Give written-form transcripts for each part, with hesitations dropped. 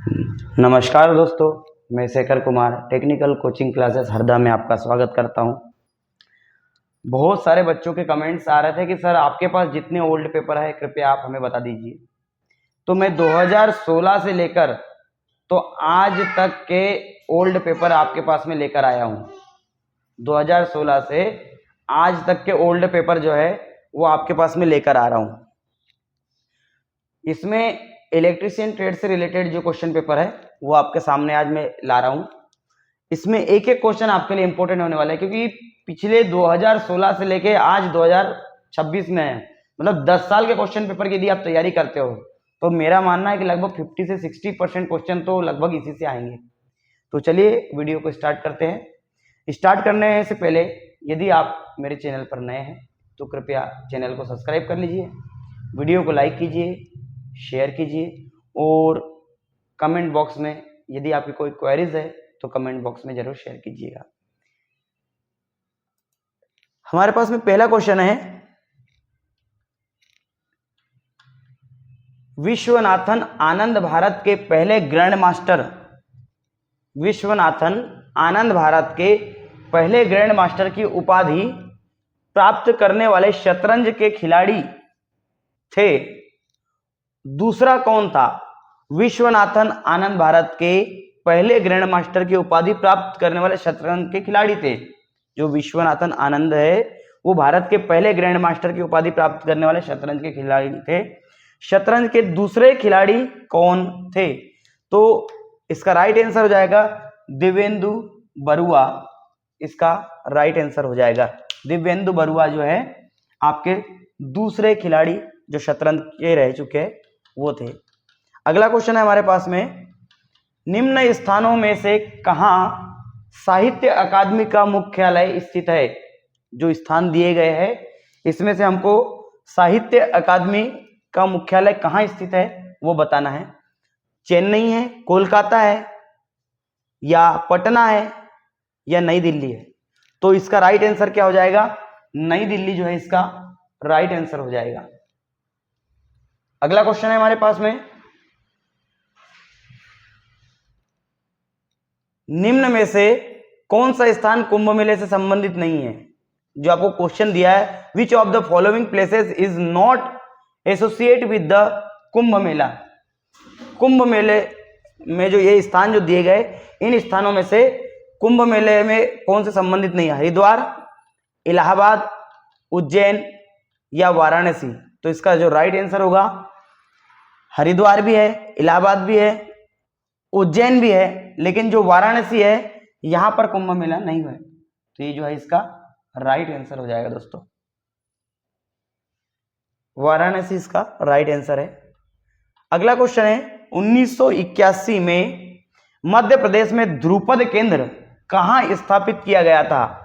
नमस्कार दोस्तों, मैं Shekhar Kumar technical coaching classes Harda में आपका स्वागत करता हूं। बहुत सारे बच्चों के कमेंट्स आ रहे थे कि सर आपके पास जितने ओल्ड पेपर है कृपया आप हमें बता दीजिए। तो मैं 2016 से लेकर तो आज तक के ओल्ड पेपर आपके पास में लेकर आया हूं। 2016 से आज तक के ओल्ड पेपर जो है वो आपके पास में लेकर आ रहा हूं। इसमें इलेक्ट्रीशियन ट्रेड से रिलेटेड जो क्वेश्चन पेपर है वो आपके सामने आज मैं ला रहा हूं। इसमें एक एक क्वेश्चन आपके लिए इंपॉर्टेंट होने वाला है, क्योंकि पिछले 2016 से लेके आज 2026 में है, मतलब 10 साल के क्वेश्चन पेपर की यदि आप तैयारी करते हो तो मेरा मानना है कि लगभग 50 से 60% क्वेश्चन तो लगभग इसी से आएंगे। तो चलिए वीडियो को स्टार्ट करते हैं। स्टार्ट करने से पहले यदि आप मेरे चैनल पर नए हैं तो कृपया चैनल को सब्सक्राइब कर लीजिए, वीडियो को लाइक कीजिए, शेयर कीजिए और कमेंट बॉक्स में यदि आपकी कोई क्वेरीज है तो कमेंट बॉक्स में जरूर शेयर कीजिएगा। हमारे पास में पहला क्वेश्चन है, विश्वनाथन आनंद भारत के पहले ग्रैंड मास्टर, विश्वनाथन आनंद भारत के पहले ग्रैंड मास्टर की उपाधि प्राप्त करने वाले शतरंज के खिलाड़ी थे। दूसरा कौन था? विश्वनाथन आनंद भारत के पहले ग्रैंड मास्टर की उपाधि प्राप्त करने वाले शतरंज के खिलाड़ी थे। जो विश्वनाथन आनंद है वो भारत के पहले ग्रैंड मास्टर की उपाधि प्राप्त करने वाले शतरंज के खिलाड़ी थे। शतरंज के दूसरे खिलाड़ी कौन थे? तो इसका राइट आंसर हो जाएगा दिव्येंदु बरुआ। इसका राइट आंसर हो जाएगा दिव्येंदु बरुआ जो है आपके दूसरे खिलाड़ी जो शतरंज के रह चुके हैं वो थे। अगला क्वेश्चन है हमारे पास में, निम्न स्थानों में से कहां साहित्य अकादमी का मुख्यालय स्थित है? जो स्थान दिए गए हैं इसमें से हमको साहित्य अकादमी का मुख्यालय कहां स्थित है वो बताना है। चेन्नई है, कोलकाता है या पटना है या नई दिल्ली है? तो इसका राइट आंसर क्या हो जाएगा? नई दिल्ली जो है इसका राइट आंसर हो जाएगा। अगला क्वेश्चन है हमारे पास में, निम्न में से कौन सा स्थान कुंभ मेले से संबंधित नहीं है? जो आपको क्वेश्चन दिया है, which of the following places is not associate with the Kumbh Mela. Kumbh मेले में जो ये स्थान जो दिए गए इन स्थानों में से कुंभ मेले में कौन से संबंधित नहीं है? हरिद्वार, इलाहाबाद, उज्जैन या वाराणसी? तो इसका जो राइट आंसर होगा हरिद्वार भी है, इलाहाबाद भी है, उज्जैन भी है, लेकिन जो वाराणसी है यहां पर कुंभ मेला नहीं हुआ। तो ये जो है इसका राइट आंसर हो जाएगा दोस्तों, वाराणसी इसका राइट आंसर है। अगला क्वेश्चन है, 1981 में मध्य प्रदेश में ध्रुपद केंद्र कहां स्थापित किया गया था?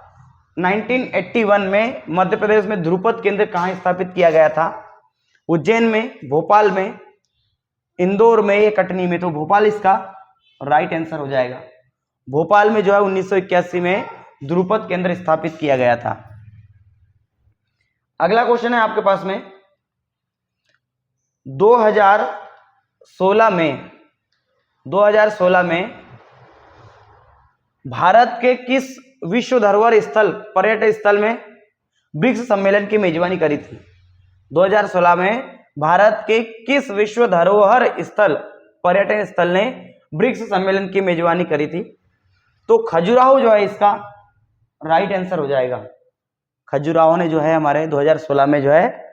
1981 में मध्य प्रदेश में ध्रुपद केंद्र कहां स्थापित किया गया था? उज्जैन में, भोपाल में, इंदौर में या कटनी में? तो भोपाल इसका राइट आंसर हो जाएगा। भोपाल में जो है 1981 में ध्रुपद केंद्र स्थापित किया गया था। अगला क्वेश्चन है आपके पास में, 2016 में भारत के किस विश्व धरोहर स्थल पर्यटन स्थल में ब्रिक्स सम्मेलन की मेजबानी करी थी? 2016 में भारत के किस विश्व धरोहर स्थल पर्यटन स्थल ने ब्रिक्स सम्मेलन की मेजबानी करी थी? तो खजुराहो जो है इसका राइट आंसर हो जाएगा। खजुराहो ने जो है हमारे 2016 में जो है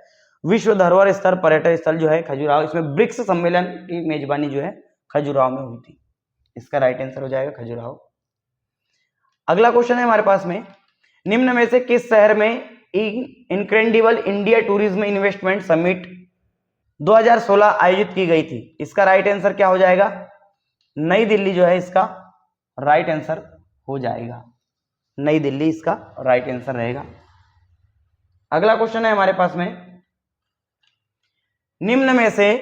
विश्व धरोहर स्थल पर्यटन स्थल जो है खजुराहो, इसमें ब्रिक्स सम्मेलन की मेजबानी जो है खजुराहो में हुई थी। इसका राइट आंसर हो जाएगा खजुराहो। अगला क्वेश्चन है हमारे पास में, निम्न में से किस शहर में incredible India tourism investment summit 2016 आयोजित की गई थी? इसका राइट आंसर क्या हो जाएगा? नई दिल्ली जो है इसका राइट आंसर हो जाएगा। नई दिल्ली इसका राइट आंसर रहेगा। अगला क्वेश्चन है हमारे पास में, निम्न में से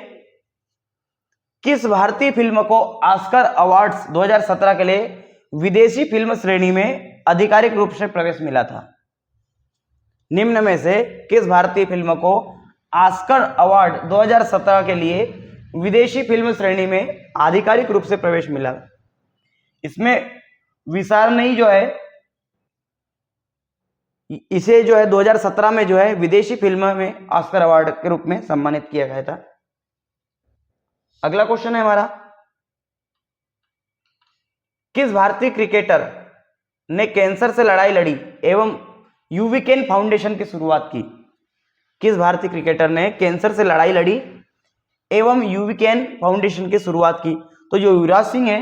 किस भारतीय फिल्म को ऑस्कर अवार्ड्स 2017 के लिए विदेशी फिल्म श्रेणी में आधिकारिक रूप से प्रवेश मिला था? निम्न में से किस भारतीय फिल्म को ऑस्कर अवार्ड 2017 के लिए विदेशी फिल्म श्रेणी में आधिकारिक रूप से प्रवेश मिला। इसमें विसारणी जो है इसे जो है 2017 में जो है विदेशी फिल्म में ऑस्कर अवार्ड के रूप में सम्मानित किया गया था। अगला क्वेश्चन है हमारा, किस भारतीय क्रिकेटर ने कैंसर से लड़ाई लड़ी एवं यूविकेन फाउंडेशन की शुरुआत की? किस भारतीय क्रिकेटर ने कैंसर से लड़ाई लड़ी एवं यूविकेन फाउंडेशन की शुरुआत की? तो जो युवराज सिंह है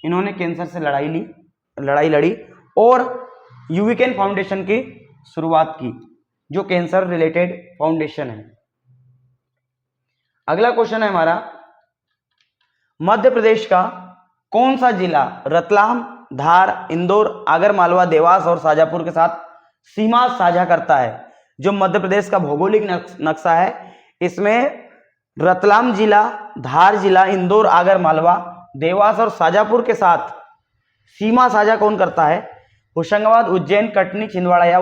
इन्होंने कैंसर से लड़ाई लड़ी और यूविकेन फाउंडेशन की शुरुआत की, जो कैंसर रिलेटेड फाउंडेशन है। अगला क्वेश्चन है हमारा, मध्य प्रदेश का कौन सा जिला रतलाम, धार, इंदौर, आगरमालवा, देवास और शाजापुर के साथ सीमा साझा करता है? जो मध्य प्रदेश का भौगोलिक नक्शा है इसमें रतलाम जिला, धार जिला, इंदौर, आगरमालवा, देवास और शाजापुर के साथ सीमा साझा कौन करता है? होशंगाबाद, उज्जैन, कटनी, छिंदवाड़ा या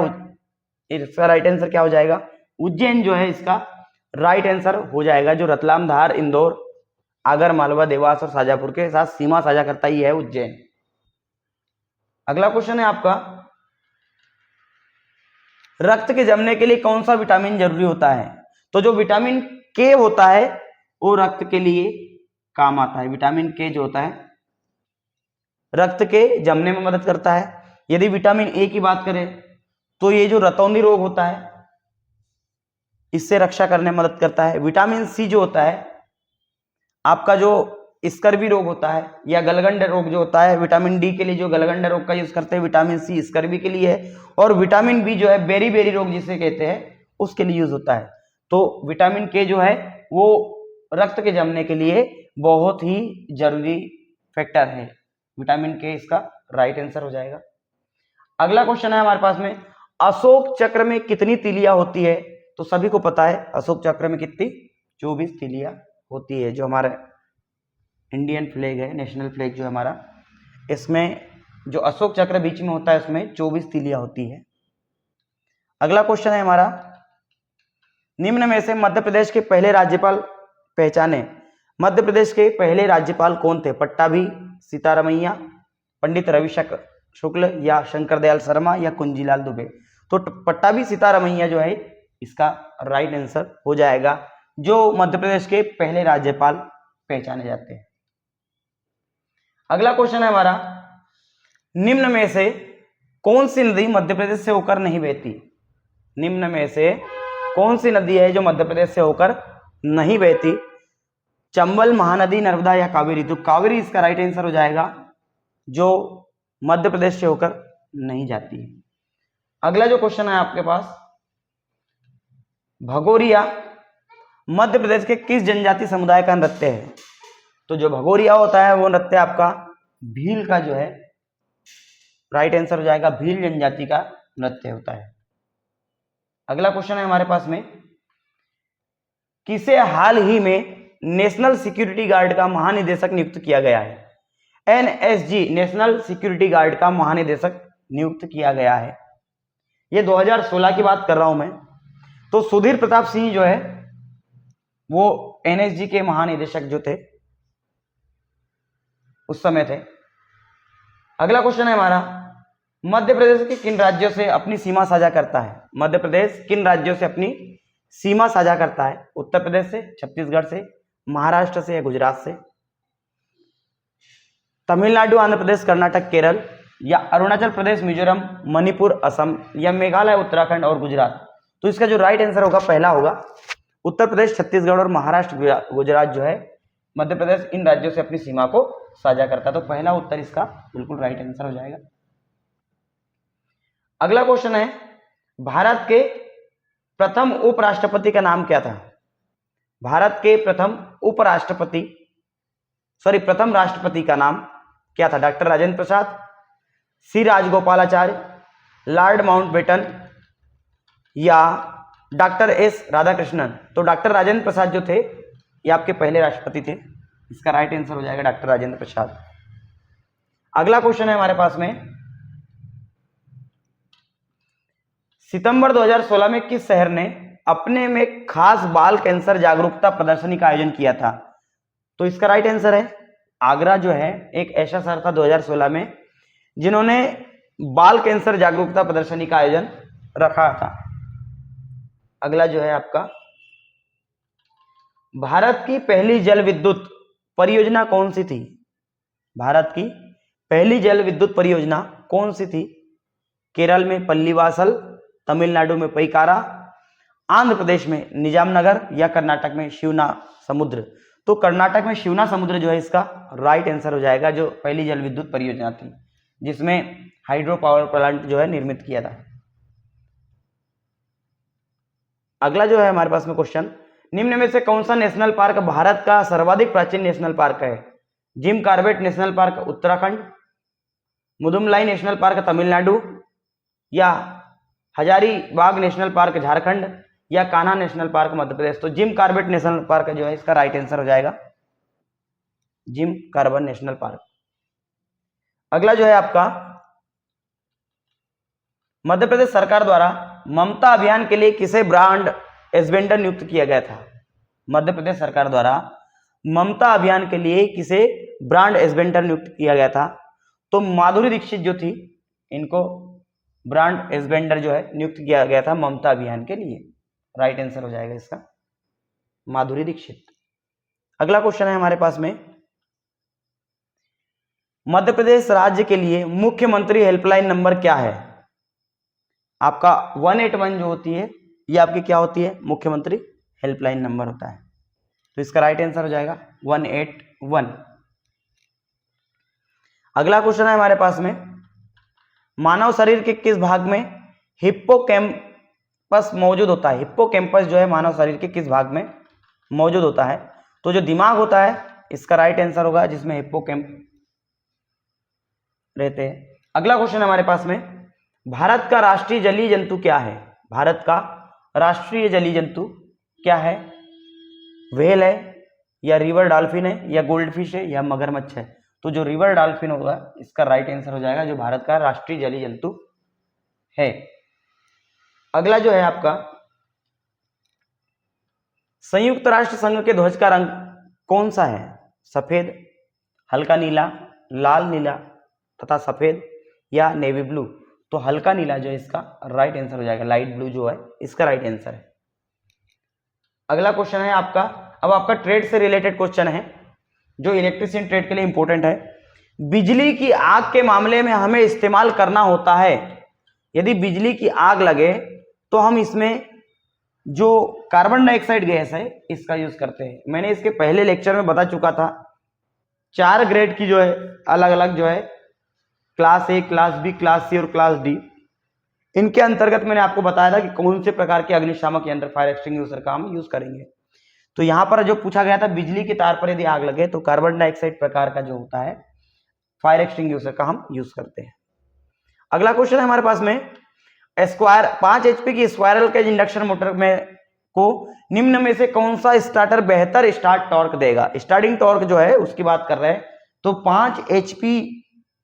इसका राइट आंसर क्या हो जाएगा? उज्जैन जो है इसका राइट आंसर हो जाएगा। जो रतलाम, धार, इंदौर, आगरमालवा, देवास और शाजापुर के साथ सीमा साझा करता ही है उज्जैन। अगला क्वेश्चन है आपका, रक्त के जमने के लिए कौन सा विटामिन जरूरी होता है? तो जो विटामिन के होता है वो रक्त के लिए काम आता है। विटामिन के जो होता है रक्त के जमने में मदद करता है। यदि विटामिन ए की बात करें तो ये जो रतौंधी रोग होता है इससे रक्षा करने में मदद करता है। विटामिन सी जो होता है आपका जो स्कर्वी रोग होता है या गलगंड रोग जो होता है, विटामिन डी के लिए जो गलगंड रोग का यूज करते हैं, विटामिन सी स्कर्वी के लिए है और विटामिन बी जो है बेरी बेरी रोग जिसे कहते हैं उसके लिए यूज होता है। तो विटामिन के जो है वो रक्त के जमने के लिए बहुत ही जरूरी फैक्टर है। विटामिन के इसका राइट आंसर हो जाएगा। अगला क्वेश्चन है हमारे पास में, अशोक चक्र में कितनी तीलियां होती है? तो सभी को पता है अशोक चक्र में कितनी 24 तीलियां होती है। जो हमारा इंडियन फ्लैग है, नेशनल फ्लैग जो हमारा, इसमें जो अशोक चक्र बीच में होता है उसमें 24 तीलियां होती है। अगला क्वेश्चन है हमारा, निम्न में से मध्य प्रदेश के पहले राज्यपाल पहचाने। मध्य प्रदेश के पहले राज्यपाल कौन थे? पट्टाभी सीतारमैया, पंडित रविशंकर शुक्ल या शंकर दयाल शर्मा या कुंजीलाल दुबे? तो पट्टाभी सीतारमैया जो है इसका राइट आंसर हो जाएगा, जो मध्य प्रदेश के पहले राज्यपाल पहचाने जाते हैं। अगला क्वेश्चन है हमारा, निम्न में से कौन सी नदी मध्य प्रदेश से होकर नहीं बहती? निम्न में से कौन सी नदी है जो मध्य प्रदेश से होकर नहीं बहती? चंबल, महानदी, नर्मदा या कावेरी? तो कावेरी इसका राइट आंसर हो जाएगा, जो मध्य प्रदेश से होकर नहीं जाती है। अगला जो क्वेश्चन है आपके पास, भगोरिया मध्य प्रदेश के किस जनजाति समुदाय का नृत्य है? तो जो भगोरिया होता है वो नृत्य आपका भील का जो है राइट आंसर हो जाएगा, भील जनजाति का नृत्य होता है। अगला क्वेश्चन है हमारे पास में, किसे हाल ही में नेशनल सिक्योरिटी गार्ड का महानिदेशक नियुक्त किया गया है? एनएसजी नेशनल सिक्योरिटी गार्ड का महानिदेशक नियुक्त किया गया है। ये 2016 की बात कर रहा हूं मैं। तो सुधीर प्रताप सिंह जो है वो एनएसजी के महानिदेशक जो थे उस समय थे। अगला क्वेश्चन है हमारा, मध्य प्रदेश के किन राज्यों से अपनी सीमा साझा करता है? मध्य प्रदेश किन राज्यों से अपनी सीमा साझा करता है? उत्तर प्रदेश से, छत्तीसगढ़ से, महाराष्ट्र से या गुजरात से? तमिलनाडु, आंध्र प्रदेश, कर्नाटक, केरल या अरुणाचल प्रदेश, मिजोरम, मणिपुर, असम या मेघालय, उत्तराखंड और गुजरात? तो इसका जो राइट आंसर होगा पहला होगा, उत्तर प्रदेश, छत्तीसगढ़ और महाराष्ट्र, गुजरात जो है मध्य प्रदेश इन राज्यों से अपनी सीमा को साझा करता है। तो पहला उत्तर इसका बिल्कुल राइट आंसर हो जाएगा। अगला क्वेश्चन है, भारत के प्रथम उपराष्ट्रपति का नाम क्या था? भारत के प्रथम प्रथम राष्ट्रपति का नाम क्या था? डॉक्टर राजेंद्र प्रसाद, सी राजगोपालाचार्य, लॉर्ड माउंटबेटन या डॉक्टर एस राधाकृष्णन? तो डॉक्टर राजेंद्र प्रसाद जो थे ये आपके पहले राष्ट्रपति थे। इसका राइट आंसर हो जाएगा डॉक्टर राजेंद्र प्रसाद। अगला क्वेश्चन है हमारे पास में, सितंबर 2016 में किस शहर ने अपने में खास बाल कैंसर जागरूकता प्रदर्शनी का आयोजन किया था? तो इसका राइट आंसर है आगरा जो है एक ऐसा शहर था 2016 में जिन्होंने बाल कैंसर जागरूकता प्रदर्शनी का आयोजन रखा था। अगला जो है आपका, भारत की पहली जल विद्युत परियोजना कौन सी थी? भारत की पहली जल विद्युत परियोजना कौन सी थी? केरल में पल्लीवासल, तमिलनाडु में पैकारा, आंध्र प्रदेश में निजामनगर या कर्नाटक में शिवना समुद्र। तो कर्नाटक में शिवना समुद्र जो है इसका राइट आंसर हो जाएगा, जो पहली जल विद्युत परियोजना थी जिसमें हाइड्रो पावर प्लांट जो है निर्मित किया था। अगला जो है हमारे पास में क्वेश्चन, निम्न में से कौन सा नेशनल पार्क भारत का सर्वाधिक प्राचीन नेशनल पार्क है? Jim Corbett national park Uttarakhand, Mudumalai national park Tamil Nadu या हजारीबाग नेशनल पार्क झारखंड या कान्हा नेशनल पार्क मध्य प्रदेश। तो जिम कॉर्बेट नेशनल पार्क जो है इसका राइट आंसर हो जाएगा, जिम कॉर्बेट नेशनल पार्क। अगला जो है आपका, मध्य प्रदेश सरकार द्वारा ममता अभियान के लिए किसे ब्रांड एम्बेसडर नियुक्त किया गया था? मध्य प्रदेश सरकार द्वारा ममता अभियान के लिए किसे ब्रांड एम्बेसडर नियुक्त किया गया था? तो माधुरी दीक्षित जो थी, इनको ब्रांड एम्बेसडर जो है नियुक्त किया गया था ममता अभियान के लिए। राइट आंसर हो जाएगा इसका माधुरी दीक्षित। अगला क्वेश्चन है हमारे पास में, मध्य प्रदेश राज्य के लिए मुख्यमंत्री हेल्पलाइन नंबर क्या है? आपका 181 जो होती है ये आपकी क्या होती है? मुख्यमंत्री हेल्पलाइन नंबर होता है। तो इसका राइट आंसर हो जाएगा 181। अगला क्वेश्चन है हमारे पास में, मानव शरीर के किस भाग में हिप्पोकैम्पस मौजूद होता है? हिप्पोकैम्पस जो है मानव शरीर के किस भाग में मौजूद होता है? तो जो दिमाग होता है इसका राइट आंसर होगा, जिसमें हिप्पोकैम्प रहते हैं। अगला क्वेश्चन हमारे पास में, भारत का राष्ट्रीय जलीय जंतु क्या है? भारत का राष्ट्रीय जलीय जंतु क्या है? व्हेल है या रिवर डॉल्फिन है या गोल्ड फिश है या मगरमच्छ है? तो जो रिवर डॉल्फिन होगा इसका राइट आंसर हो जाएगा, जो भारत का राष्ट्रीय जलीय जंतु है। अगला जो है आपका, संयुक्त राष्ट्र संघ के ध्वज का रंग कौन सा है? सफेद, हल्का नीला, लाल नीला तथा सफेद या नेवी ब्लू? तो हल्का नीला जो है इसका राइट आंसर हो जाएगा, लाइट ब्लू जो है इसका राइट आंसर है। अगला क्वेश्चन है आपका, अब आपका ट्रेड से रिलेटेड क्वेश्चन है जो इलेक्ट्रिसिटी ट्रेड के लिए इंपॉर्टेंट है। बिजली की आग के मामले में हमें इस्तेमाल करना होता है, यदि बिजली की आग लगे तो हम इसमें जो कार्बन डाइऑक्साइड गैस है इसका यूज करते हैं। मैंने इसके पहले लेक्चर में बता चुका था, 4 ग्रेड की जो है अलग अलग जो है, class A, class B, class C और क्लास डी। इनके अंतर्गत मैंने आपको बताया था कि कौन से प्रकार के अग्निशामक यंत्र फायर एक्सटिंग्विशर का हम यूज करेंगे। तो यहां पर जो पूछा गया था, बिजली के तार पर यदि आग लगे तो कार्बन डाइऑक्साइड प्रकार का जो होता है फायर एक्सटिंग्विशर का हम यूज करते हैं। अगला क्वेश्चन है हमारे पास में, स्क्वायर 5 HP की स्क्वायरल केज इंडक्शन मोटर में को निम्न में से कौन सा स्टार्टर बेहतर स्टार्ट टॉर्क देगा? स्टार्टिंग टॉर्क जो है उसकी बात कर रहे हैं। तो 5 HP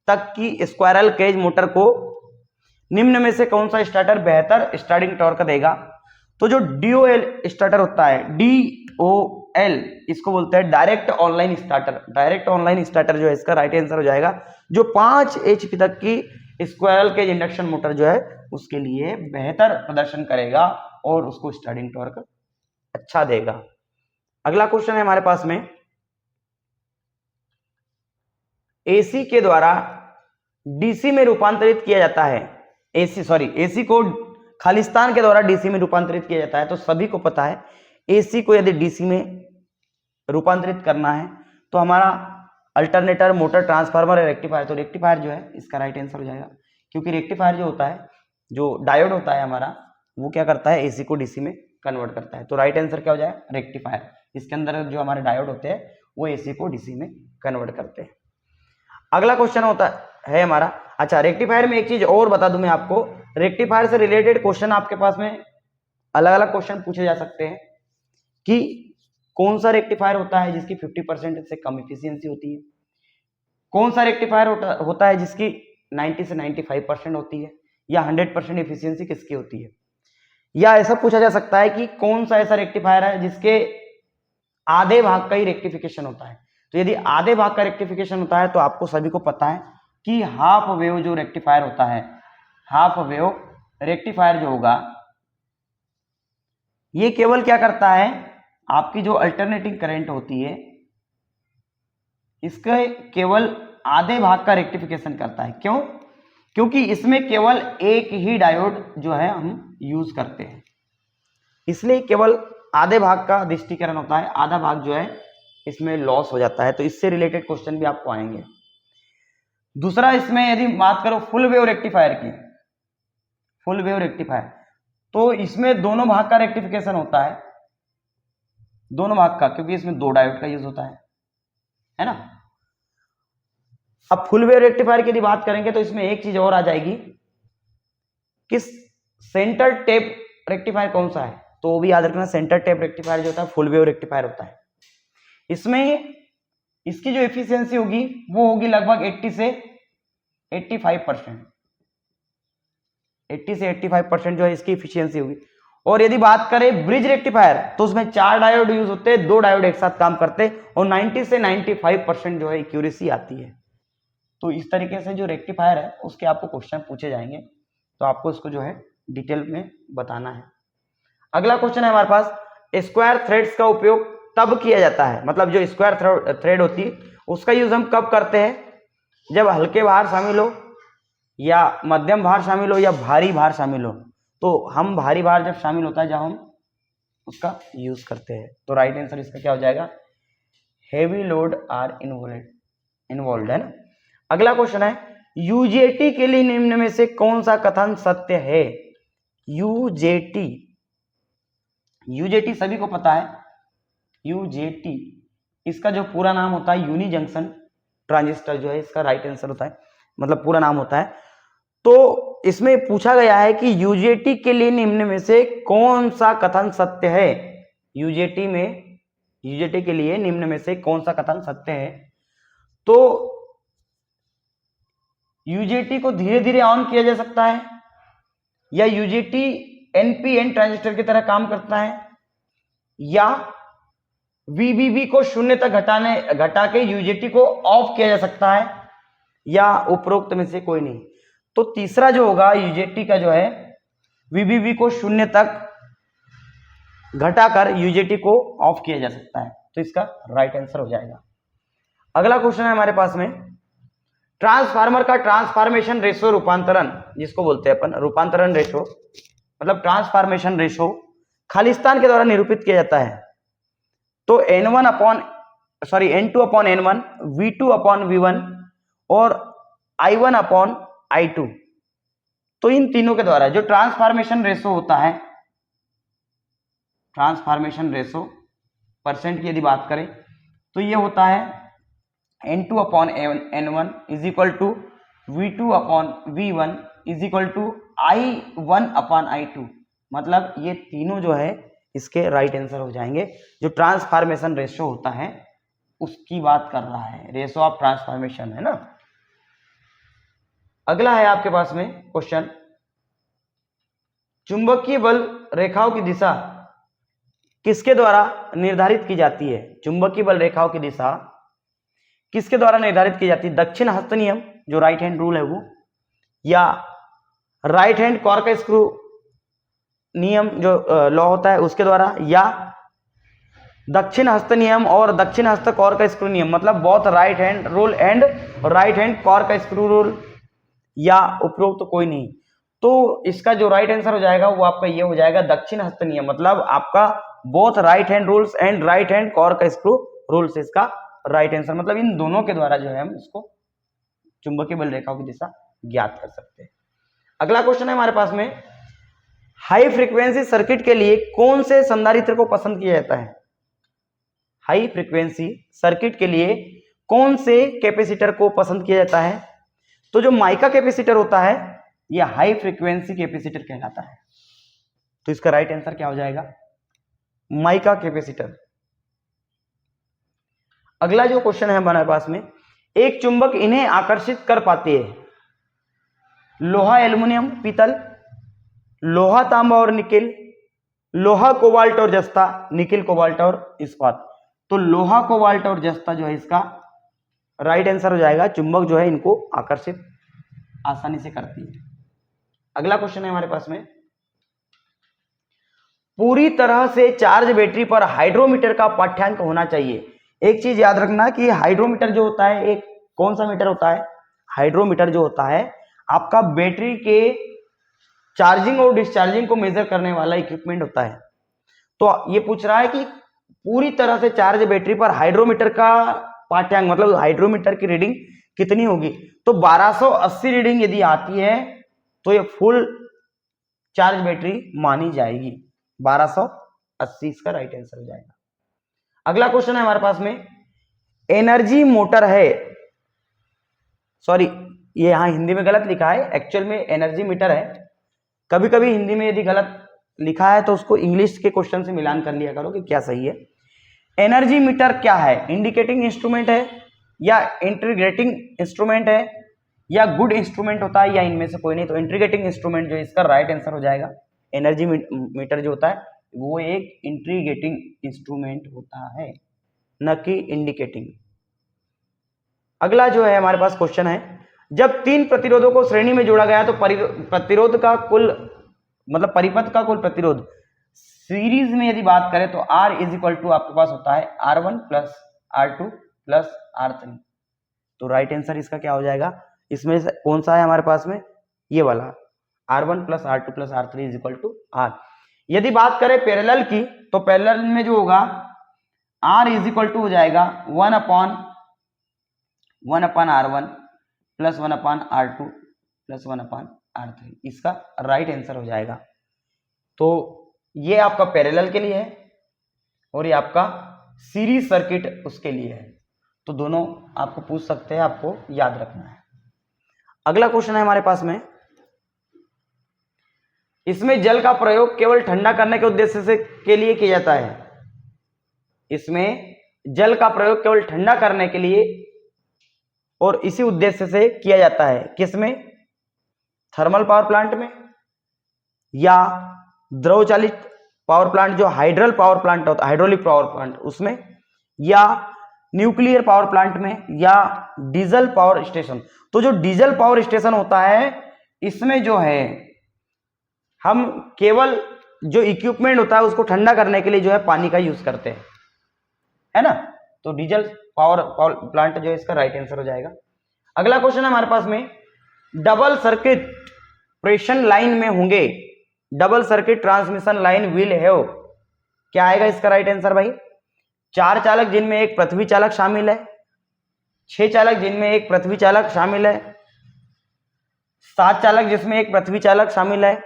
तक की स्क्वायरल केज मोटर को निम्न में से कौन सा स्टार्टर बेहतर स्टार्टिंग टॉर्क देगा? तो जो DOL स्टार्टर होता है, DOL इसको बोलते हैं direct online starter. Direct online starter जो है इसका राइट आंसर हो जाएगा, जो 5 HP तक की स्क्वायरल केज इंडक्शन मोटर जो है उसके लिए बेहतर प्रदर्शन करेगा और उसको स्टार्टिंग टॉर्क अच्छा देगा। अगला क्वेश्चन है हमारे पास में, AC के द्वारा DC में रूपांतरित किया जाता है। AC को खालिस्तान के द्वारा DC में रूपांतरित किया जाता है। तो सभी को पता है AC को यदि DC में रूपांतरित करना है तो हमारा अल्टरनेटर, मोटर, ट्रांसफार्मर या रेक्टिफायर। तो रेक्टिफायर जो है इसका राइट आंसर हो जाएगा, क्योंकि रेक्टिफायर जो होता है, जो डायोड होता है हमारा, वो क्या करता है? AC को DC में कन्वर्ट करता है। तो राइट आंसर क्या हो जाएगा? रेक्टिफायर। इसके अंदर जो हमारे डायोड होते हैं वो AC को DC में कन्वर्ट करते हैं। अगला क्वेश्चन होता है हमारा, अच्छा रेक्टिफायर में एक चीज और बता दूं मैं आपको, रेक्टिफायर से रिलेटेड क्वेश्चन आपके पास में अलग अलग क्वेश्चन पूछे जा सकते हैं कि कौन सा रेक्टिफायर होता है जिसकी 50% से कम इफिशियंसी होती है, कौन सा रेक्टिफायर होता है जिसकी 90 से 95% होती है, या 100% इफिशियंसी किसकी होती है, या ऐसा पूछा जा सकता है कि कौन सा ऐसा रेक्टिफायर है जिसके आधे भाग का ही रेक्टिफिकेशन होता है। तो यदि आधे भाग का रेक्टिफिकेशन होता है तो आपको सभी को पता है कि हाफ वेव जो रेक्टिफायर होता है, हाफ वेव रेक्टिफायर जो होगा, ये केवल क्या करता है, आपकी जो अल्टरनेटिंग करंट होती है इसके केवल आधे भाग का रेक्टिफिकेशन करता है। क्यों? क्योंकि इसमें केवल एक ही डायोड जो है हम यूज करते हैं, इसलिए केवल आधे भाग का दृष्टिकरण होता है, आधा भाग जो है इसमें लॉस हो जाता है। तो इससे रिलेटेड क्वेश्चन भी आपको आएंगे। दूसरा, इसमें यदि बात करो फुल वेव रेक्टिफायर की, फुल वेव रेक्टिफायर, तो इसमें दोनों भाग का रेक्टिफिकेशन होता है, दोनों भाग का, क्योंकि इसमें दो डायोड का यूज होता है ना। अब फुल वेव रेक्टिफायर की यदि बात करेंगे तो इसमें एक चीज और आ जाएगी कि सेंटर टेप रेक्टिफायर कौन सा है, तो वो भी याद रखना, सेंटर टेप रेक्टिफायर जो होता है फुल वेव रेक्टिफायर होता है। इसमें इसकी जो एफिशिएंसी होगी वो होगी लगभग 80 से 85%, 80 से 85% जो है इसकी एफिशिएंसी होगी। और यदि बात करें ब्रिज रेक्टिफायर तो उसमें 4 डायोड यूज होते हैं, 2 डायोड एक साथ काम करते हैं और 90 से 95% जो है एक्यूरेसी आती है। तो इस तरीके से जो रेक्टिफायर है उसके आपको क्वेश्चन पूछे जाएंगे, तो आपको इसको जो है डिटेल में बताना है। अगला क्वेश्चन है हमारे पास, स्क्वायर थ्रेड्स का उपयोग तब किया जाता है, मतलब जो स्क्वायर थ्रेड होती है उसका यूज हम कब करते हैं, जब हल्के भार शामिल हो या मध्यम भार शामिल हो या भारी भार शामिल हो। तो हम भारी भार जब शामिल होता है जब हम उसका यूज करते हैं। तो राइट आंसर इसका क्या हो जाएगा, हेवी लोड आर इन्वॉल्व, है ना। अगला क्वेश्चन है, यूजेटी के लिए निम्न में से कौन सा कथन सत्य है। यूजेटी, यूजेटी सभी को पता है, यूजेटी इसका जो पूरा नाम होता है यूनि जंक्शन ट्रांजिस्टर जो है इसका राइट आंसर होता है, मतलब पूरा नाम होता है। तो इसमें पूछा गया है कि यूजेटी के लिए निम्न में से कौन सा कथन सत्य है। यूजेटी में, यूजेटी के लिए निम्न में से कौन सा कथन सत्य है। तो यूजेटी को धीरे धीरे ऑन किया जा सकता है, या यूजेटी एनपीएन ट्रांजिस्टर की तरह काम करता है, या वीबीबी को शून्य तक घटा के यूजेटी को ऑफ किया जा सकता है, या उपरोक्त में से कोई नहीं। तो तीसरा जो होगा यूजेटी का जो है वीबीबी को शून्य तक घटाकर यूजेटी को ऑफ किया जा सकता है, तो इसका राइट आंसर हो जाएगा। अगला क्वेश्चन है हमारे पास में, ट्रांसफार्मर का ट्रांसफॉर्मेशन रेशो रूपांतरण, जिसको बोलते हैं अपन रूपांतरण रेशो, मतलब ट्रांसफॉर्मेशन रेशो खालिस्तान के द्वारा निरूपित किया जाता है। तो N2 upon N1, V2 upon V1 और I1 अपॉन I2, तो इन तीनों के द्वारा जो ट्रांसफॉर्मेशन रेशो होता है, ट्रांसफॉर्मेशन रेशो परसेंट की यदि बात करें तो ये होता है N2 upon N1 is equal to V2 upon V1 is equal to I1 upon I2, मतलब ये तीनों जो है इसके राइट आंसर हो जाएंगे। जो ट्रांसफॉर्मेशन रेशो होता है उसकी बात कर रहा है, रेशो ऑफ ट्रांसफॉर्मेशन, है ना। अगला है आपके पास में क्वेश्चन, चुंबकीय बल रेखाओं की दिशा किसके द्वारा निर्धारित की जाती है। चुंबकीय बल रेखाओं की दिशा किसके द्वारा निर्धारित की जाती है, दक्षिण हस्त नियम जो राइट हैंड रूल है वो, या राइट हैंड कॉर्क स्क्रू नियम जो लॉ होता है उसके द्वारा, या दक्षिण हस्त नियम और दक्षिण हस्त कॉर्क स्क्रू नियम, मतलब both right hand rule and right hand cork screw rule, या उपरोक्त तो कोई नहीं। तो इसका जो राइट आंसर हो जाएगा वो आपका ये हो जाएगा दक्षिण हस्त नियम, मतलब आपका both right hand rules and right hand cork screw rules इसका राइट आंसर, मतलब इन दोनों के द्वारा जो है हम इसको चुंबकीय बल रेखाओं की दिशा ज्ञात कर सकते हैं। अगला क्वेश्चन है हमारे पास में, हाई फ्रीक्वेंसी सर्किट के लिए कौन से संधारित्र को पसंद किया जाता है। हाई फ्रीक्वेंसी सर्किट के लिए कौन से कैपेसिटर को पसंद किया जाता है। तो जो माइका कैपेसिटर होता है यह हाई फ्रीक्वेंसी कैपेसिटर कहलाता है, तो इसका राइट आंसर क्या हो जाएगा, माइका कैपेसिटर। अगला जो क्वेश्चन है हमारे पास में, एक चुंबक इन्हें आकर्षित कर पाती है, लोहा एल्युमिनियम पीतल, लोहा तांबा और निकेल, लोहा कोबाल्ट और जस्ता, निकेल कोबाल्ट और इस्पात। तो लोहा, कोबाल्ट और जस्ता जो है इसका राइट आंसर हो जाएगा। चुंबक जो है इनको आकर्षित आसानी से करती है। अगला क्वेश्चन है हमारे पास में, पूरी तरह से चार्ज बैटरी पर हाइड्रोमीटर का पाठ्यांक होना चाहिए। एक चीज याद रखना कि हाइड्रोमीटर जो होता है एक कौन सा मीटर होता है? हाइड्रोमीटर जो होता है आपका बैटरी के चार्जिंग और डिस्चार्जिंग को मेजर करने वाला इक्विपमेंट होता है। तो ये पूछ रहा है कि पूरी तरह से चार्ज बैटरी पर हाइड्रोमीटर का पाठ्यांक मतलब हाइड्रोमीटर की रीडिंग कितनी होगी? तो 1280 रीडिंग यदि आती है तो ये फुल चार्ज बैटरी मानी जाएगी। 1280 इसका राइट आंसर हो जाएगा। अगला क्वेश्चन है हमारे पास में, एनर्जी मोटर है, सॉरी ये यहां हिंदी में गलत लिखा है, एक्चुअल में एनर्जी मीटर है। कभी कभी हिंदी में यदि गलत लिखा है तो उसको इंग्लिश के क्वेश्चन से मिलान कर लिया करो कि क्या सही है। एनर्जी मीटर क्या है? इंडिकेटिंग इंस्ट्रूमेंट है या इंटीग्रेटिंग इंस्ट्रूमेंट है या गुड इंस्ट्रूमेंट होता है या इनमें से कोई नहीं? तो इंटीग्रेटिंग इंस्ट्रूमेंट जो इसका राइट आंसर हो जाएगा। एनर्जी मीटर जो होता है वो एक इंटीग्रेटिंग इंस्ट्रूमेंट होता है, न कि इंडिकेटिंग। अगला जो है हमारे पास क्वेश्चन है, जब तीन प्रतिरोधों को श्रेणी में जोड़ा गया तो प्रतिरोध का कुल मतलब परिपथ का कुल प्रतिरोध सीरीज में यदि बात करें तो R इज इक्वल टू आपके पास होता है R1 plus R2 plus R3। तो राइट आंसर इसका क्या हो जाएगा? इसमें से कौन सा है हमारे पास में? ये वाला R1 plus R2 plus R3 is equal to R। यदि बात करें पैरेलल की तो पैरेलल में जो होगा R इज इक्वल टू हो जाएगा 1 upon R1 plus 1 upon R2 plus 1 upon R3, इसका राइट आंसर हो जाएगा। तो ये आपका पैरेलल के लिए है और ये आपका सीरीज सर्किट उसके लिए है। तो दोनों आपको पूछ सकते हैं, आपको याद रखना है। अगला क्वेश्चन है हमारे पास में, इसमें जल का प्रयोग केवल ठंडा करने के उद्देश्य से के लिए किया जाता है। इसमें जल का प्रयोग केवल ठंडा करने के लिए और इसी उद्देश्य से किया जाता है। किसमें? थर्मल पावर प्लांट में या द्रव चालित पावर प्लांट जो हाइड्रल पावर प्लांट होता है, हाइड्रोलिक पावर प्लांट उसमें, या न्यूक्लियर पावर प्लांट में, या डीजल पावर स्टेशन। तो जो डीजल पावर स्टेशन होता है इसमें जो है हम केवल जो इक्विपमेंट होता है उसको ठंडा करने के लिए जो है पानी का यूज करते हैं, है ना। तो डीजल पावर प्लांट जो है इसका राइट आंसर हो जाएगा। अगला क्वेश्चन है हमारे पास में, डबल सर्किट प्रेषण लाइन में होंगे, double circuit transmission line will have, क्या आएगा इसका राइट आंसर भाई? 4 चालक जिनमें एक पृथ्वी चालक शामिल है, 6 चालक जिनमें एक पृथ्वी चालक शामिल है, 7 चालक जिसमें एक पृथ्वी चालक शामिल है,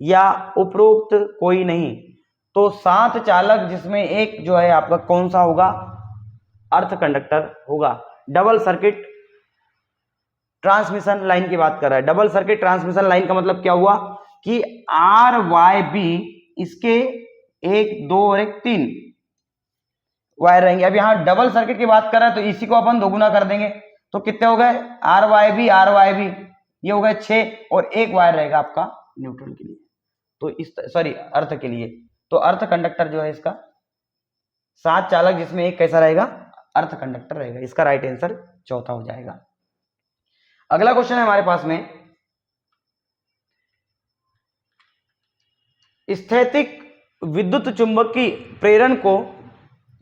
या उपरोक्त कोई नहीं। तो 7 चालक जिसमें एक जो है आपका कौन सा होगा? अर्थ कंडक्टर होगा। डबल सर्किट ट्रांसमिशन लाइन की बात कर रहा है। डबल सर्किट ट्रांसमिशन लाइन का मतलब क्या हुआ कि RYB इसके 1 2 और 1 3 वायर रहेंगे। अब यहां डबल सर्किट की बात कर रहा है तो इसी को अपन दोगुना कर देंगे तो कितने हो गए? RYB ये हो गए 6 और 1 वायर रहेगा आपका न्यूट्रल के लिए, तो इस सॉरी अर्थ के लिए। तो अर्थ कंडक्टर जो है इसका 7 चालक जिसमें एक कैसा रहेगा? अर्थ कंडक्टर रहेगा। इसका राइट आंसर चौथा हो जाएगा। अगला क्वेश्चन है हमारे पास में, स्थैतिक विद्युत चुंबकीय प्रेरण को,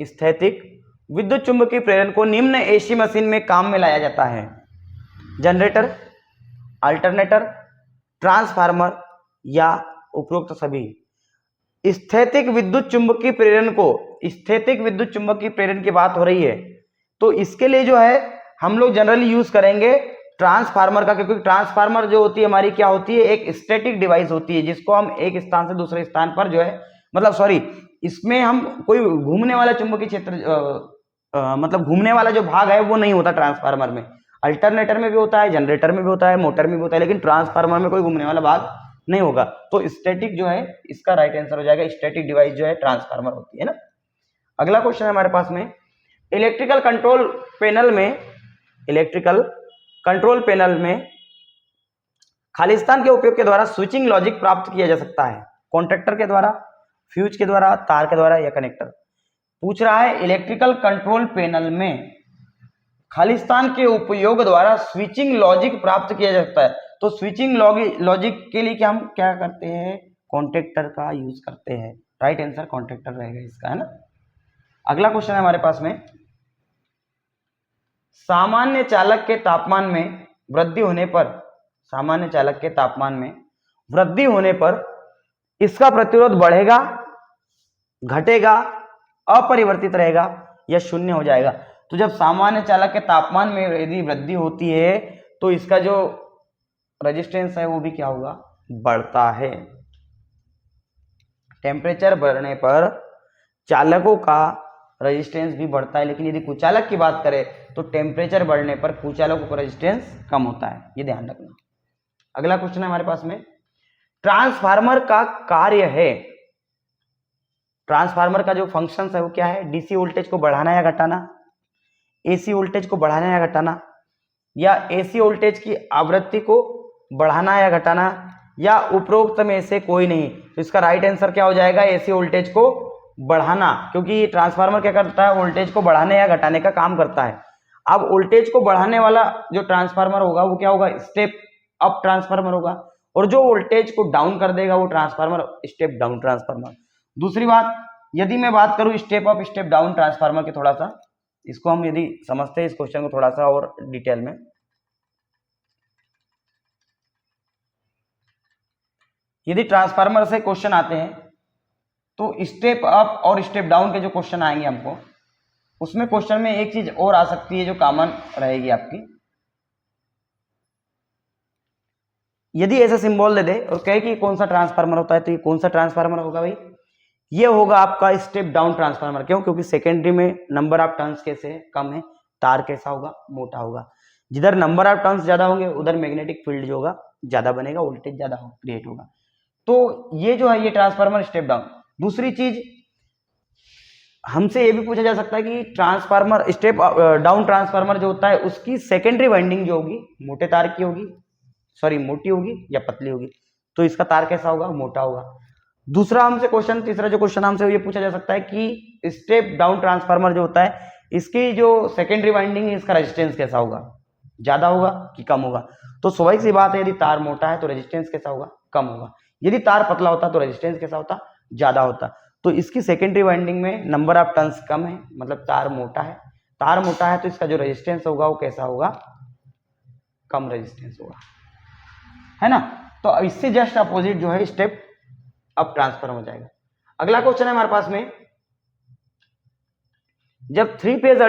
स्थैतिक विद्युत चुंबकीय प्रेरण को निम्न एसी मशीन में काम में लाया जाता है। जनरेटर, अल्टरनेटर, ट्रांसफार्मर या उपरोक्त सभी। स्थैतिक विद्युत चुंबकीय प्रेरण को, स्थैतिक विद्युत चुंबकीय प्रेरण की बात हो रही है तो इसके लिए जो है हम लोग जनरली यूज करेंगे ट्रांसफार्मर का, क्योंकि ट्रांसफार्मर जो होती है हमारी क्या होती है? एक स्टैटिक डिवाइस होती है जिसको हम एक स्थान से दूसरे स्थान पर जो है मतलब सॉरी इसमें हम कोई घूमने वाला चुंबकीय क्षेत्र मतलब घूमने वाला जो भाग है वो नहीं होता ट्रांसफार्मर में। अल्टरनेटर में भी होता है, जनरेटर में भी होता है, मोटर में भी होता है, लेकिन ट्रांसफार्मर में कोई घूमने वाला भाग नहीं होगा। तो स्टैटिक जो है इसका राइट आंसर हो जाएगा। स्टैटिक डिवाइस जो है ट्रांसफार्मर होती है ना। अगला क्वेश्चन है हमारे पास में, इलेक्ट्रिकल कंट्रोल पैनल में, इलेक्ट्रिकल कंट्रोल पैनल में खालिस्तान के उपयोग के द्वारा स्विचिंग लॉजिक प्राप्त किया जा सकता है। कॉन्ट्रैक्टर के द्वारा, फ्यूज के द्वारा, तार के द्वारा या कनेक्टर। पूछ रहा है इलेक्ट्रिकल कंट्रोल पैनल में खालिस्तान के उपयोग द्वारा स्विचिंग लॉजिक प्राप्त किया जाता है। तो स्विचिंग लॉजिक के लिए क्या हम क्या करते हैं, कॉन्टेक्टर का यूज करते हैं। राइट आंसर कॉन्टेक्टर रहेगा इसका, है ना। अगला क्वेश्चन है हमारे पास में, सामान्य चालक के तापमान में वृद्धि होने पर, सामान्य चालक के तापमान में वृद्धि होने पर इसका प्रतिरोध बढ़ेगा, घटेगा, अपरिवर्तित रहेगा या शून्य हो जाएगा। तो जब सामान्य चालक के तापमान में यदि वृद्धि होती है तो इसका जो रेजिस्टेंस है वो भी क्या होगा, बढ़ता है। टेम्परेचर बढ़ने पर चालकों का रेजिस्टेंस भी बढ़ता है, लेकिन यदि कुचालक की बात करें तो टेम्परेचर बढ़ने पर कुचालकों का रेजिस्टेंस कम होता है, ये ध्यान रखना। अगला क्वेश्चन है हमारे पास में, ट्रांसफार्मर का कार्य है, ट्रांसफार्मर का जो फंक्शन है वो क्या है, डीसी वोल्टेज को बढ़ाना या घटाना, एसी वोल्टेज को बढ़ाना या घटाना, या एसी वोल्टेज की आवृत्ति को बढ़ाना या घटाना, या उपरोक्त में से कोई नहीं। तो इसका राइट आंसर क्या हो जाएगा, एसी वोल्टेज को बढ़ाना, क्योंकि ये ट्रांसफार्मर क्या करता है, वोल्टेज को बढ़ाने या घटाने का काम करता है। अब वोल्टेज को बढ़ाने वाला जो ट्रांसफार्मर होगा वो क्या होगा, स्टेप अप ट्रांसफार्मर होगा, और जो वोल्टेज को डाउन कर देगा वो ट्रांसफार्मर स्टेप डाउन ट्रांसफार्मर। दूसरी बात, यदि मैं बात करूं step up step down transformer की, थोड़ा सा इसको हम यदि समझते हैं इस क्वेश्चन को थोड़ा सा और डिटेल में, यदि ट्रांसफार्मर से क्वेश्चन आते हैं तो स्टेप अप और स्टेप डाउन के जो क्वेश्चन आएंगे हमको, उसमें क्वेश्चन में एक चीज और आ सकती है जो कॉमन रहेगी आपकी, यदि ऐसा सिंबल दे दे और कहे कि कौन सा ट्रांसफार्मर होता है, तो ये कौन सा ट्रांसफार्मर होगा भाई, ये होगा आपका स्टेप डाउन ट्रांसफार्मर। क्यों, क्योंकि सेकेंडरी में नंबर ऑफ टर्न्स कैसे कम है, तार कैसा होगा, मोटा होगा। जिधर नंबर ऑफ टर्न्स ज्यादा होंगे उधर मैग्नेटिक फील्ड जो होगा ज्यादा बनेगा, वोल्टेज ज्यादा क्रिएट होगा। तो ये जो है ये ट्रांसफार्मर स्टेप डाउन। दूसरी चीज हमसे ये भी पूछा जा सकता है कि ट्रांसफार्मर स्टेप डाउन ट्रांसफार्मर जो होता है उसकी सेकेंडरी वाइंडिंग जो होगी मोटे तार की होगी, सॉरी मोटी होगी या पतली होगी, तो इसका तार कैसा होगा, मोटा होगा। दूसरा हमसे क्वेश्चन, तीसरा जो क्वेश्चन हमसे ये पूछा जा सकता है कि स्टेप डाउन ट्रांसफार्मर जो होता है इसकी जो सेकेंडरी वाइंडिंग है इसका रेजिस्टेंस कैसा होगा, ज्यादा होगा कि कम होगा। तो स्वाभाविक सी बात है, यदि तार मोटा है तो रेजिस्टेंस कैसा होगा, कम होगा। यदि तार पतला होता तो रेजिस्टेंस कैसा होता, ज्यादा होता। तो इसकी सेकेंडरी वाइंडिंग में नंबर ऑफ टर्न्स कम है, मतलब तार मोटा है। तार मोटा है तो इसका जो रेजिस्टेंस होगा वो कैसा होगा, कम रेजिस्टेंस होगा, है ना। तो इससे जस्ट अपोजिट जो है स्टेप अप ट्रांसफर हो जाएगा। अगला क्वेश्चन है हमारे पास में, जब थ्री फेज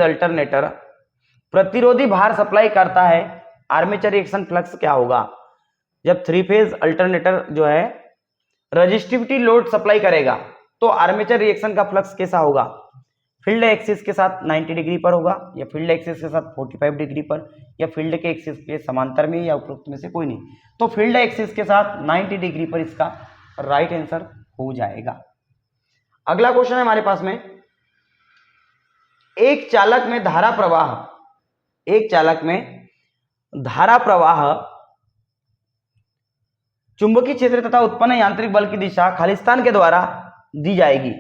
अल्टरनेटर प्रतिरोधी भार सप्लाई करता है, आर्मेचर रिएक्शन फ्लक्स क्या होगा। जब थ्री फेज अल्टरनेटर जो है रेजिस्टिविटी लोड सप्लाई करेगा तो आर्मेचर रिएक्शन का फ्लक्स कैसा होगा, फील्ड एक्सिस के साथ 90 डिग्री पर होगा, या फील्ड एक्सिस के साथ 45 डिग्री पर, या फील्ड के एक्सिस के समांतर में, या उपरोक्त में से कोई नहीं। तो फील्ड एक्सिस के साथ 90 डिग्री पर इसका राइट आंसर हो जाएगा। अगला क्वेश्चन है हमारे पास में, एक चालक में धारा प्रवाह चुंबकीय क्षेत्र तथा उत्पन्न यांत्रिक बल की दिशा खालिस्तान के द्वारा दी जाएगी।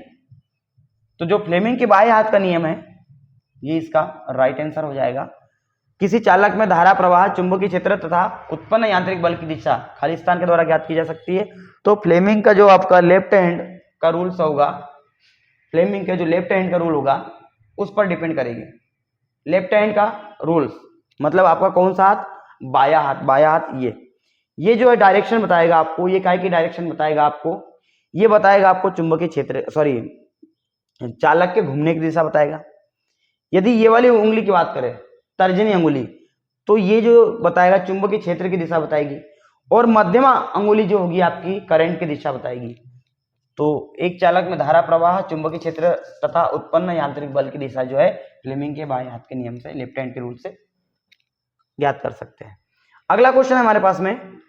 तो जो फ्लेमिंग के बाएं हाथ का नियम है ये इसका राइट आंसर हो जाएगा। किसी चालक में धारा प्रवाह चुंबकीय क्षेत्र तथा उत्पन्न यांत्रिक बल की दिशा खालिस्तान के द्वारा ज्ञात की जा सकती है। तो फ्लेमिंग का जो आपका लेफ्ट हैंड का रूल्स होगा, फ्लेमिंग का जो लेफ्ट हैंड का रूल होगा उस पर डिपेंड करेगी। लेफ्ट हैंड का रूल्स मतलब आपका कौन सा हाथ, बायां हाथ। ये जो है डायरेक्शन बताएगा आपको, ये काय की डायरेक्शन बताएगा आपको, ये बताएगा आपको चुंबकीय क्षेत्र, सॉरी चालक के घूमने की दिशा बताएगा। यदि ये वाली उंगली की बात करें, तर्जनी अंगुली, तो ये जो बताएगा चुंबकीय क्षेत्र की दिशा बताएगी, और मध्यमा अंगुली जो होगी आपकी करंट की दिशा बताएगी। तो एक चालक में धारा प्रवाह चुंबकीय क्षेत्र तथा उत्पन्न यांत्रिक बल की दिशा जो है फ्लेमिंग के बाएं हाथ के नियम से, लेफ्ट हैंड के रूल से ज्ञात कर सकते हैं। अगला क्वेश्चन है हमारे पास में,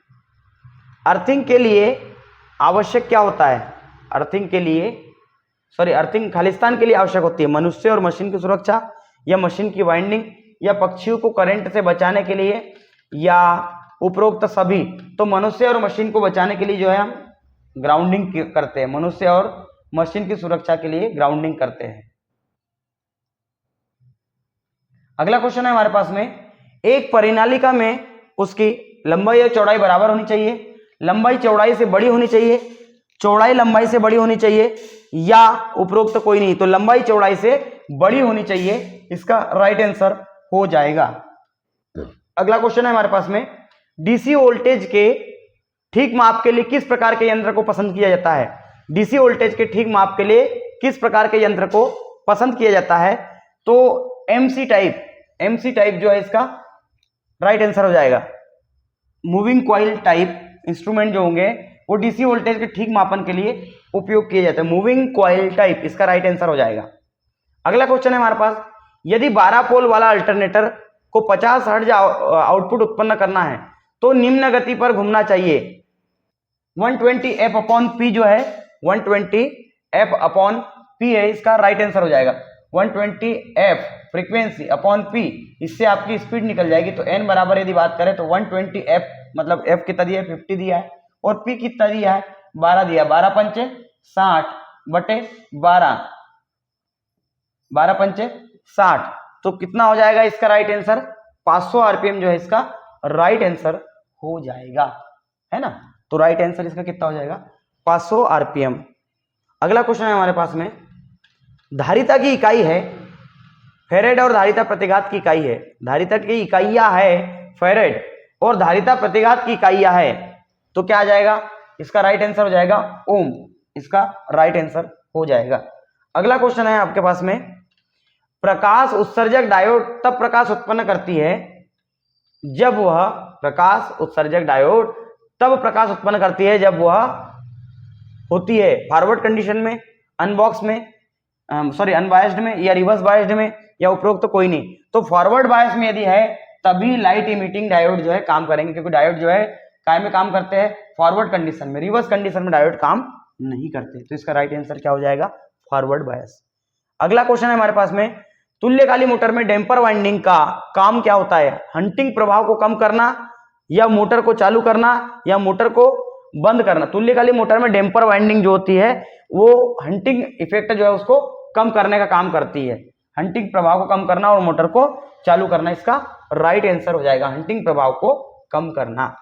अर्थिंग के लिए आवश्यक क्या होता है। अर्थिंग खालिस्तान के लिए आवश्यक होती है मनुष्य और मशीन की सुरक्षा, या मशीन की वाइंडिंग, या पक्षियों को करंट से बचाने के लिए, या उपरोक्त सभी। तो मनुष्य और मशीन को बचाने के लिए जो है हम ग्राउंडिंग करते हैं, मनुष्य और मशीन की सुरक्षा के लिए ग्राउंडिंग करते हैं। अगला क्वेश्चन है हमारे पास में, एक परिनालिका में उसकी लंबाई और चौड़ाई बराबर होनी चाहिए, लंबाई चौड़ाई से बड़ी होनी चाहिए, चौड़ाई लंबाई से बड़ी होनी चाहिए, या उपरोक्त तो कोई नहीं, तो लंबाई चौड़ाई से बड़ी होनी चाहिए, इसका राइट आंसर हो जाएगा। अगला क्वेश्चन है हमारे पास में, डीसी वोल्टेज के ठीक माप के लिए किस प्रकार के यंत्र को पसंद किया जाता है? डीसी वोल्टेज के ठीक माप के लिए किस प्रकार के यंत्र को पसंद किया जाता है? तो एमसी टाइप जो है इसका राइट आंसर हो जाएगा। मूविंग कॉइल टाइप इंस्ट्रूमेंट जो होंगे वो डीसी वोल्टेज के ठीक मापन के लिए उपयोग किए जाते हैं। मूविंग कॉइल टाइप इसका राइट आंसर हो जाएगा। अगला क्वेश्चन है हमारे पास, यदि 12 पोल वाला अल्टरनेटर को 50 हर्ट्ज आउटपुट उत्पन्न करना है तो निम्न गति पर घूमना चाहिए। 120 एफ अपॉन पी जो है 120 एफ अपॉन पी है, इसका राइट आंसर हो जाएगा। 120 एफ फ्रीक्वेंसी अपॉन पी, इससे आपकी स्पीड निकल जाएगी। तो एन बराबर यदि बात करें तो 120 एफ, मतलब एफ कितना दिया है 50 दिया है, और पी कितना दिया है 12 दिया, 12 पंचे 60 बटे 12, 12 पंचे 60, तो कितना हो जाएगा इसका राइट आंसर? 500 आरपीएम जो है इसका राइट आंसर हो जाएगा, है ना। तो राइट आंसर इसका कितना हो जाएगा? 500 आरपीएम। अगला क्वेश्चन है हमारे पास में, धारिता की इकाई है फेरेड और धारिता प्रतिघात की इकाई है। धारिता की इकाइयां है फेरेड और धारिता प्रतिघात की इकाइयां है, तो क्या आ जाएगा? इसका राइट आंसर हो जाएगा ओम, इसका राइट आंसर हो जाएगा। अगला क्वेश्चन है आपके पास में, प्रकाश उत्सर्जक डायोड तब प्रकाश उत्पन्न करती है जब वह प्रकाश उत्सर्जक डायोड तब प्रकाश उत्पन्न करती है जब वह होती है फॉरवर्ड कंडीशन में, अनबॉक्स में, अनबायस्ड में, या रिवर्स बायस्ड में, या उपरोक्त तो कोई नहीं। तो फॉरवर्ड बायस में यदि है तभी लाइट इमिटिंग डायोड जो है काम करेंगे, क्योंकि डायोड जो है काय में काम करते हैं? फॉरवर्ड कंडीशन में। रिवर्स कंडीशन में डायोड काम नहीं करते। तो इसका राइट आंसर क्या हो जाएगा? Forward bias. अगला क्वेश्चन है हमारे पास में, तुल्यकाली मोटर में डैम्पर वाइंडिंग का काम क्या होता है? हंटिंग प्रभाव को कम करना, या मोटर को चालू करना, या मोटर को बंद करना। तुल्यकाली मोटर में डैम्पर वाइंडिंग जो होती है वो हंटिंग इफेक्ट जो है उसको कम करने का काम करती है। हंटिंग प्रभाव को कम करना और मोटर को चालू करना, इसका राइट आंसर हो जाएगा हंटिंग प्रभाव को कम करना।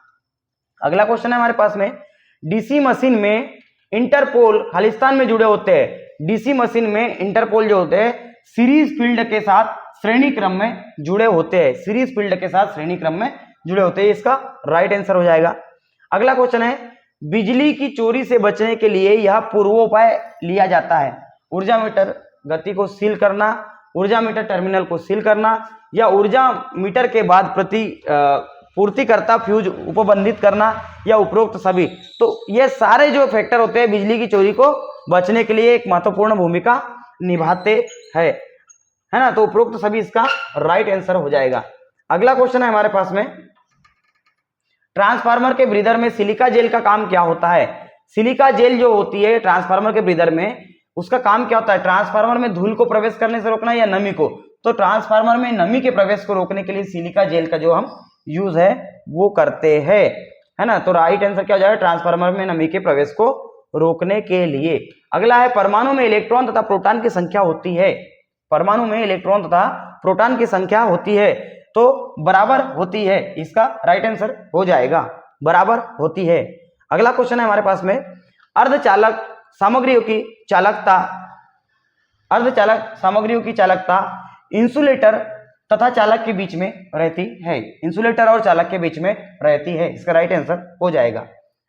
अगला क्वेश्चन है हमारे पास में, डीसी मशीन में इंटरपोल खालिस्तान में जुड़े होते हैं। डीसी मशीन में इंटरपोल जो होते हैं सीरीज फील्ड के साथ श्रेणी क्रम में जुड़े होते हैं। सीरीज फील्ड के साथ श्रेणी क्रम में जुड़े होते हैं, इसका राइट आंसर हो जाएगा। अगला क्वेश्चन है, बिजली की चोरी से बचने के लिए यह पूर्वोपाय लिया जाता है। ऊर्जा मीटर गति को सील करना, ऊर्जा मीटर टर्मिनल को सील करना, या ऊर्जा मीटर के बाद पूर्तिकर्ता फ्यूज उपबंधित करना, या उपरोक्त सभी। तो ये सारे जो फैक्टर होते हैं बिजली की चोरी को बचने के लिए एक महत्वपूर्ण भूमिका निभाते हैं, है ना। तो उपरोक्त सभी इसका राइट आंसर हो जाएगा। अगला क्वेश्चन है हमारे पास में, ट्रांसफार्मर के ब्रीदर में सिलिका जेल का काम क्या होता है? सिलिका जेल जो होती है ट्रांसफार्मर के ब्रीदर में, उसका काम क्या होता है? ट्रांसफार्मर में धूल को प्रवेश करने से रोकना, या नमी को। तो ट्रांसफार्मर में नमी के प्रवेश को रोकने के लिए सिलिका जेल का जो हम यूज है वो करते हैं, है ना। तो राइट आंसर क्या हो जाएगा? ट्रांसफार्मर में नमी के प्रवेश को रोकने के लिए। अगला है, परमाणु में इलेक्ट्रॉन तथा प्रोटॉन की संख्या होती है। परमाणु में इलेक्ट्रॉन तथा प्रोटॉन की संख्या होती है तो बराबर होती है, इसका राइट आंसर हो जाएगा, बराबर होती है। अगला क्वेश्चन है हमारे पास में, अर्धचालक सामग्रियों की चालकता, अर्धचालक सामग्रियों की चालकता इंसुलेटर तथा चालक के बीच में रहती है। इंसुलेटर और चालक के बीच में रहती है, इसका राइट आंसर हो जाएगा।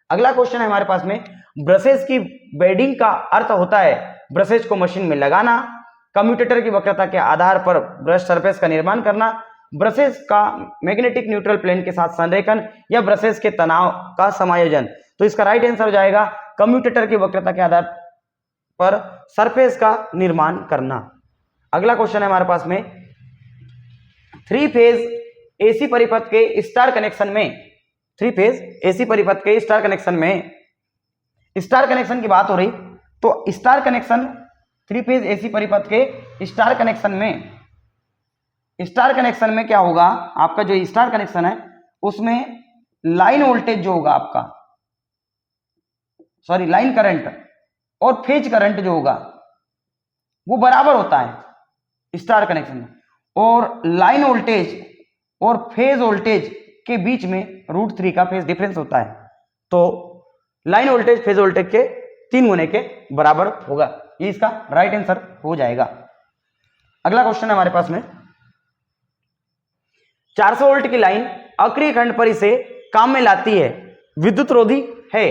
अगला क्वेश्चन है हमारे पास में, ब्रशेस की बेडिंग का अर्थ होता है ब्रशेस को मशीन में लगाना, कम्यूटेटर की वक्रता के आधार पर ब्रश सरफेस का निर्माण करना, ब्रशेस का मैग्नेटिक न्यूट्रल प्लेन के साथ संरेखन, या ब्रशेस के तनाव का समायोजन। तो इसका राइट आंसर हो जाएगा कम्यूटेटर की वक्रता के आधार पर सरफेस का निर्माण करना। अगला क्वेश्चन है हमारे पास में, 3 फेज एसी परिपथ के स्टार कनेक्शन में, 3 फेज एसी परिपथ के स्टार कनेक्शन में, स्टार कनेक्शन की बात हो रही, तो स्टार कनेक्शन 3 फेज एसी परिपथ के स्टार कनेक्शन में क्या होगा? आपका जो स्टार कनेक्शन है उसमें लाइन वोल्टेज जो होगा आपका, लाइन करंट और फेज करंट जो होगा वो बराबर होता है स्टार कनेक्शन में, और लाइन वोल्टेज और फेज वोल्टेज के बीच में √3 का फेज डिफरेंस होता है। तो लाइन वोल्टेज फेज वोल्टेज के 3 गुने के बराबर होगा। ये इसका राइट आंसर हो जाएगा। अगला क्वेश्चन है हमारे पास में, 400 वोल्ट की लाइन अक्रिय खंड पर इसे काम में लाती है, विद्युत रोधी है।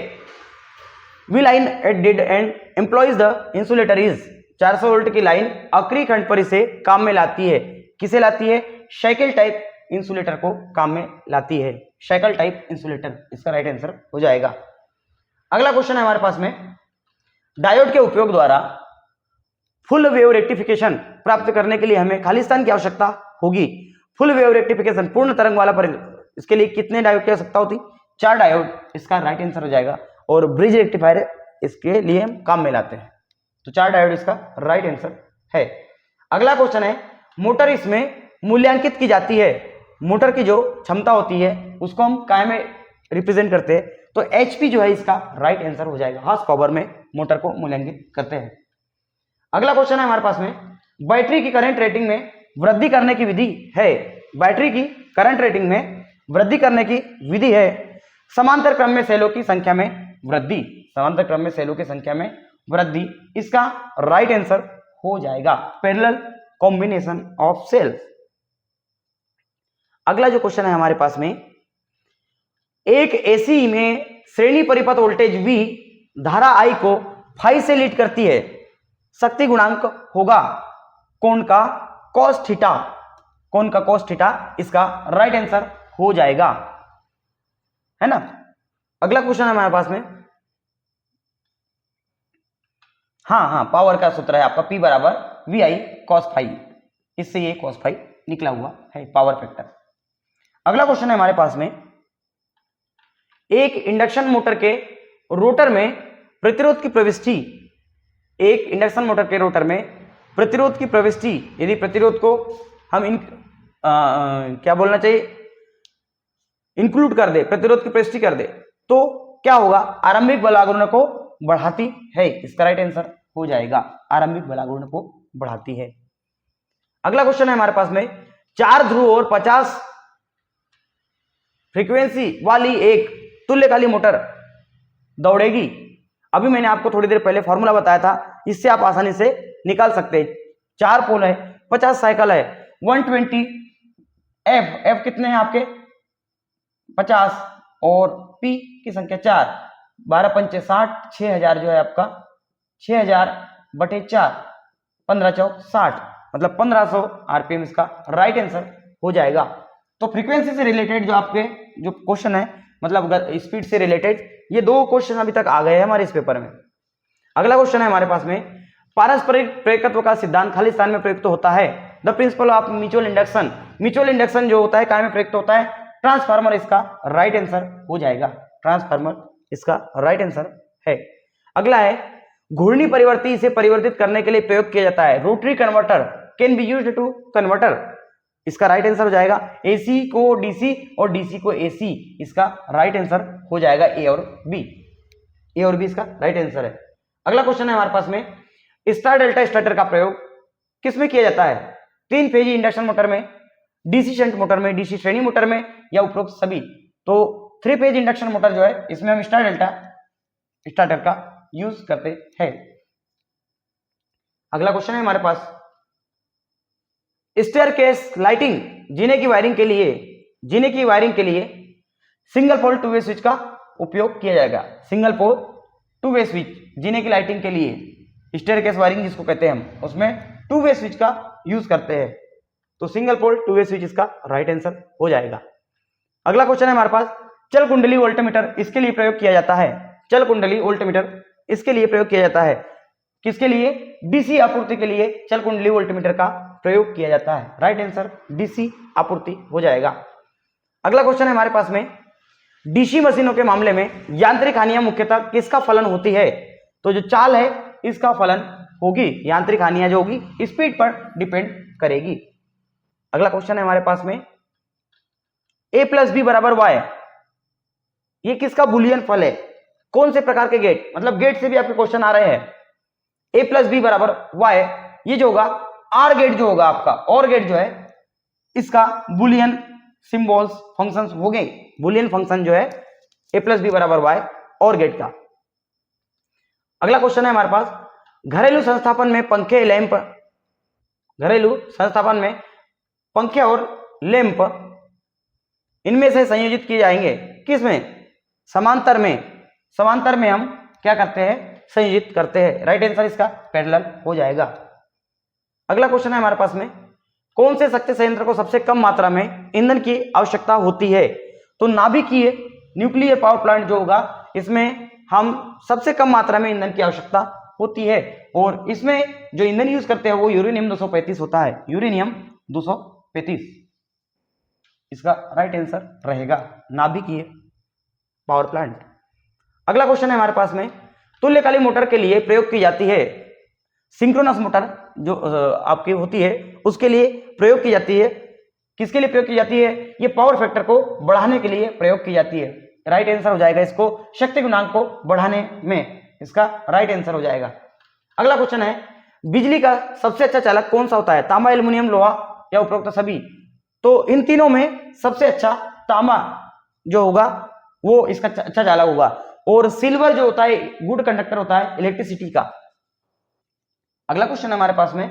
V line at dead and employees the insulator is. 400 volt की लाइन अक्रिय खंड पर इसे काम में लाती है। किसे लाती है? साइकिल टाइप इंसुलेटर को काम में लाती है। साइकिल टाइप इंसुलेटर, इसका राइट आंसर हो जाएगा। अगला क्वेश्चन है हमारे पास में, डायोड के उपयोग द्वारा फुल वेव रेक्टिफिकेशन प्राप्त करने के लिए हमें खालिस्तान की आवश्यकता होगी। फुल वेव रेक्टिफिकेशन, पूर्ण तरंग वाला पर, इसके लिए कितने डायोड की आवश्यकता होती? 4 डायोड, इसका राइट आंसर हो जाएगा। और ब्रिज रेक्टिफायर इसके लिए हम काम में लाते हैं, तो 4 डायोड इसका राइट आंसर है। अगला क्वेश्चन है, मोटर इसमें मूल्यांकित की जाती है। मोटर की जो क्षमता होती है उसको हम काय में रिप्रेजेंट करते हैं, तो एचपी जो है इसका राइट आंसर हो जाएगा। हॉर्स पावर में मोटर को मूल्यांकित करते हैं। अगला क्वेश्चन है हमारे पास में, बैटरी की करंट रेटिंग में वृद्धि करने की विधि है। बैटरी की करंट रेटिंग में वृद्धि करने की विधि है समांतर क्रम में सेलों की संख्या में वृद्धि। समांतर क्रम में सेलों की संख्या में वृद्धि, इसका राइट आंसर हो जाएगा पैरेलल कॉम्बिनेशन ऑफ सेल्स। अगला जो क्वेश्चन है हमारे पास में, एक एसी में श्रेणी परिपथ वोल्टेज V धारा I को फाई से लीड करती है। शक्ति गुणांक होगा कोण का cos थीटा, कोण का cos थीटा, इसका राइट आंसर हो जाएगा, है ना। अगला क्वेश्चन है हमारे पास में, हाँ, पावर का सूत्र है आपका P बराबर VI cos फाई, इससे ये cos फाई निकला हुआ है पावर फैक्टर। अगला क्वेश्चन है हमारे पास में, एक इंडक्शन मोटर के रोटर में प्रतिरोध की प्रविष्टि, एक इंडक्शन मोटर के रोटर में प्रतिरोध की प्रविष्टि, यदि प्रतिरोध को हम क्या बोलना चाहिए, इंक्लूड कर दे, प्रतिरोध की प्रविष्टि कर दे, तो क्या होगा? आरंभिक बलागुण को बढ़ाती है, इसका राइट आंसर हो जाएगा। आरंभिक बलागुण को बढ़ाती है। अगला क्वेश्चन है हमारे पास में, 4 ध्रुव और 50 फ्रीक्वेंसी वाली एक तुल्यकाली मोटर दौड़ेगी। अभी मैंने आपको थोड़ी देर पहले फॉर्मूला बताया था, इससे आप आसानी से निकाल सकते हैं। 4 पोल है, 50 साइकिल है, 120 एफ कितने हैं आपके? 50 और पी की संख्या 4, 12 पंचे 60, 6000 जो है आपका 6000 बटे 4, 15 चौक 60, मतलब 1500 आरपीएम इसका राइट आंसर हो जाएगा। तो फ्रीक्वेंसी से रिलेटेड जो आपके जो क्वेश्चन है, मतलब स्पीड से रिलेटेड, ये 2 क्वेश्चन अभी तक आ गए हैं हमारे इस पेपर में। अगला क्वेश्चन है हमारे पास में, पारस्परिक प्रेरकत्व का सिद्धांत खालिस्तान में प्रयुक्त होता है। The principle of mutual induction, mutual induction जो होता है काय में प्रयुक्त होता है? ट्रांसफार्मर, इसका राइट आंसर हो जाएगा। ट्रांसफार्मर इसका राइट आंसर है। अगला है, घूर्णी परिवर्ती इसे परिवर्तित करने के लिए प्रयोग किया जाता है। Rotary converter can be used to converter, इसका राइट आंसर हो जाएगा। एसी को डीसी और डीसी को एसी, इसका राइट आंसर हो जाएगा ए और बी। ए और बी इसका राइट आंसर है। अगला क्वेश्चन है हमारे पास में, स्टार डेल्टा स्टार्टर का प्रयोग किसमें किया जाता है? 3 फेज इंडक्शन मोटर में, डीसी शंट मोटर में, डीसी श्रेणी मोटर में, या उपरोक्त सभी। तो 3 फेज इंडक्शन मोटर जो है इसमें हम स्टार डेल्टा स्टार्टर का यूज करते हैं। अगला क्वेश्चन है हमारे पास, स्टेयरकेस लाइटिंग जीने की वायरिंग के लिए सिंगल पोल 2 वे स्विच का उपयोग किया जाएगा। सिंगल पोल 2 वे स्विच जीने की लाइटिंग के लिए, स्टेयरकेस वायरिंग जिसको कहते हैं हम, उसमें 2 वे स्विच का यूज करते हैं। तो सिंगल पोल 2 वे स्विच इसका राइट आंसर हो जाएगा। अगला क्वेश्चन है हमारे पास, चल कुंडली वोल्टमीटर इसके लिए प्रयोग किया जाता है। चल कुंडली वोल्टमीटर इसके लिए प्रयोग किया जाता है, किसके लिए? डीसी आपूर्ति के लिए चल कुंडली वोल्टमीटर का प्रयोग किया जाता है। राइट आंसर डीसी आपूर्ति हो जाएगा। अगला क्वेश्चन है हमारे पास में, डीसी मशीनों के मामले में यांत्रिक हानियां मुख्यतः किसका फलन होती है? तो जो चाल है इसका फलन होगी। यांत्रिक हानियां जो होगी स्पीड पर डिपेंड करेगी। अगला क्वेश्चन है हमारे पास में, a + b = y, ये किसका बुलियन फल है? कौन से प्रकार के गेट, मतलब गेट से भी आपके क्वेश्चन आ रहे हैं, ए प्लस बी बराबर वाई, ये जो होगा आर गेट जो होगा आपका, और गेट जो है इसका बुलियन सिंबल्स फंक्शंस हो गए, बुलियन फंक्शन जो है ए प्लस बी बराबर वाई और गेट का। अगला क्वेश्चन है हमारे पास, घरेलू संस्थापन में पंखे लैंप, घरेलू संस्थापन में पंखे और लैंप इनमें से संयोजित किए जाएंगे किसमें, समांतर में, समांतर में हम क्या करते हैं, संयोजित करते हैं। राइट आंसर इसका पैरेलल हो जाएगा। अगला क्वेश्चन है हमारे पास में, कौन से शक्ति संयंत्र को सबसे कम मात्रा में ईंधन की आवश्यकता होती है, तो नाभिकीय न्यूक्लियर पावर प्लांट जो होगा इसमें हम सबसे कम मात्रा में ईंधन की आवश्यकता होती है, और इसमें जो ईंधन यूज करते हैं वो यूरेनियम 235 होता है, यूरेनियम 235 इसका राइट आंसर रहेगा, नाभिकीय पावर प्लांट। अगला क्वेश्चन है हमारे पास में, तुल्यकालिक मोटर के लिए प्रयोग की जाती है, सिंक्रोनस मोटर जो आपकी होती है उसके लिए प्रयोग की जाती है, किसके लिए प्रयोग की जाती है, ये पावर फैक्टर को बढ़ाने के लिए प्रयोग की जाती है। राइट आंसर हो जाएगा इसको शक्ति गुणांक को बढ़ाने में, इसका राइट आंसर हो जाएगा। अगला क्वेश्चन है, बिजली का सबसे अच्छा चालक कौन सा होता है, तांबा, एल्युमिनियम, लोहा या उपरोक्त सभी, तो इन तीनों में सबसे अच्छा तांबा जो होगा वो इसका अच्छा चालक होगा, और सिल्वर जो होता है गुड कंडक्टर होता है इलेक्ट्रिसिटी का। अगला क्वेश्चन हमारे पास में,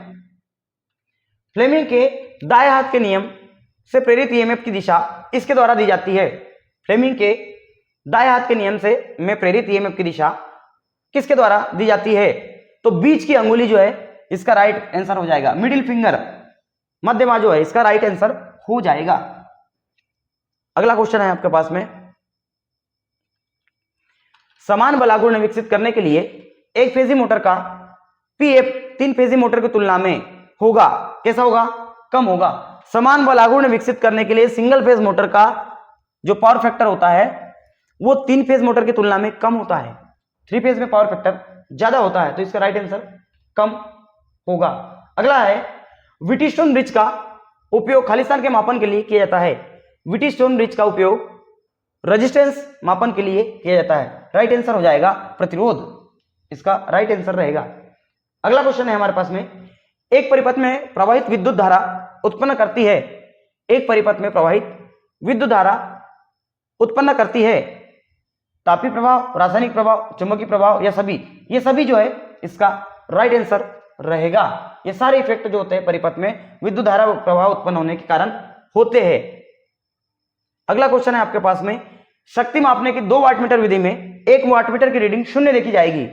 फ्लेमिंग के दाएं हाथ के नियम से प्रेरित ईएमएफ की दिशा इसके द्वारा दी जाती है, फ्लेमिंग के दाएं हाथ के नियम से में प्रेरित ईएमएफ की दिशा किसके द्वारा दी जाती है, तो बीच की अंगुली जो है इसका राइट आंसर हो जाएगा, मिडिल फिंगर, मध्यमा जो है इसका राइट आंसर हो जाएगा। अगला क्वेश्चन है आपके पास में, समान बलागुण विकसित करने के लिए एक फेजी मोटर का पीएफ तीन फेजी मोटर की तुलना में होगा, कैसा होगा, कम होगा। समान बलागुण विकसित करने के लिए सिंगल फेज मोटर का जो पावर फैक्टर होता है वो तीन फेज मोटर की तुलना में कम होता है, थ्री फेज में पावर फैक्टर ज्यादा होता है, तो इसका राइट आंसर कम होगा। अगला है, व्हीटस्टोन ब्रिज का उपयोग खालिस्तान के मापन के लिए किया जाता है, व्हीटस्टोन ब्रिज का उपयोग रेजिस्टेंस मापन के लिए किया जाता है, राइट आंसर हो जाएगा प्रतिरोध, इसका राइट आंसर रहेगा। अगला क्वेश्चन है हमारे पास में, एक परिपथ में प्रवाहित विद्युत धारा उत्पन्न करती है, एक परिपथ में प्रवाहित विद्युत धारा उत्पन्न करती है तापीय प्रभाव, रासायनिक प्रभाव, चुंबकीय प्रभाव या सभी, ये सभी जो है इसका राइट आंसर रहेगा। ये सारे इफेक्ट जो होते हैं परिपथ में विद्युत धारा प्रभाव उत्पन्न होने के कारण होते हैं। अगला क्वेश्चन है आपके पास में, शक्ति मापने की 2 वाटमीटर विधि में 1 वाटमीटर की रीडिंग 0 देखी जाएगी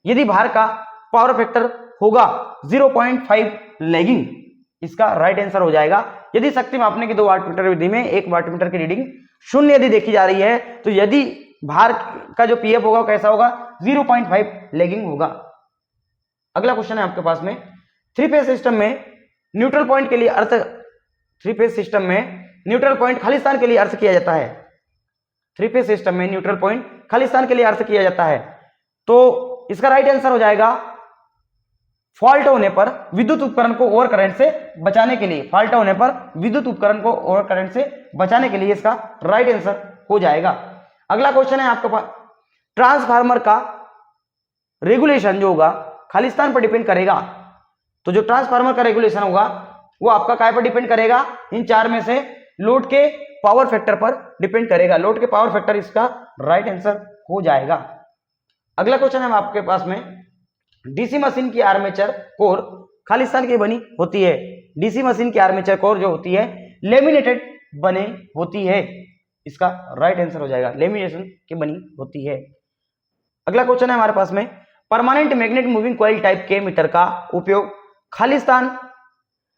यदि भार का पावर फैक्टर होगा 0.5 लैगिंग, इसका राइट आंसर हो जाएगा। यदि शक्ति मापने की 2 वाटमीटर विधि में 1 वाटमीटर की रीडिंग 0 यदि देखी जा रही है तो यदि भार का जो पीएफ होगा कैसा होगा, 0.5 लैगिंग होगा। अगला क्वेश्चन है आपके पास में, थ्री फेज सिस्टम में न्यूट्रल पॉइंट के लिए अर्थ, थ्री फेज सिस्टम में न्यूट्रल पॉइंट खालिस्तान के लिए अर्थ किया जाता है, थ्री फेज सिस्टम में न्यूट्रल पॉइंट खालिस्तान के लिए अर्थ किया जाता है, तो इसका राइट आंसर हो जाएगा फॉल्ट होने पर विद्युत उपकरण को ओवर करंट से बचाने के लिए, फॉल्ट होने पर विद्युत उपकरण को ओवर करंट से बचाने के लिए इसका राइट आंसर हो जाएगा। अगला क्वेश्चन है आपके पास, ट्रांसफार्मर का रेगुलेशन जो होगा खालिस्तान पर डिपेंड करेगा, तो जो ट्रांसफार्मर का रेगुलेशन होगा वो आपका काय पर डिपेंड करेगा, इन चार में से लोड के पावर फैक्टर पर डिपेंड करेगा, लोड के पावर फैक्टर इसका राइट आंसर हो जाएगा। अगला क्वेश्चन है आपके पास में, डीसी मशीन की आर्मेचर कोर खालिस्तान की बनी होती है, डीसी मशीन की आर्मेचर कोर जो होती है लेमिनेटेड बने होती है, इसका राइट आंसर हो जाएगा, लेमिनेशन की बनी होती है। अगला क्वेश्चन है हमारे पास में, permanent magnet moving coil type के मीटर का उपयोग खालिस्तान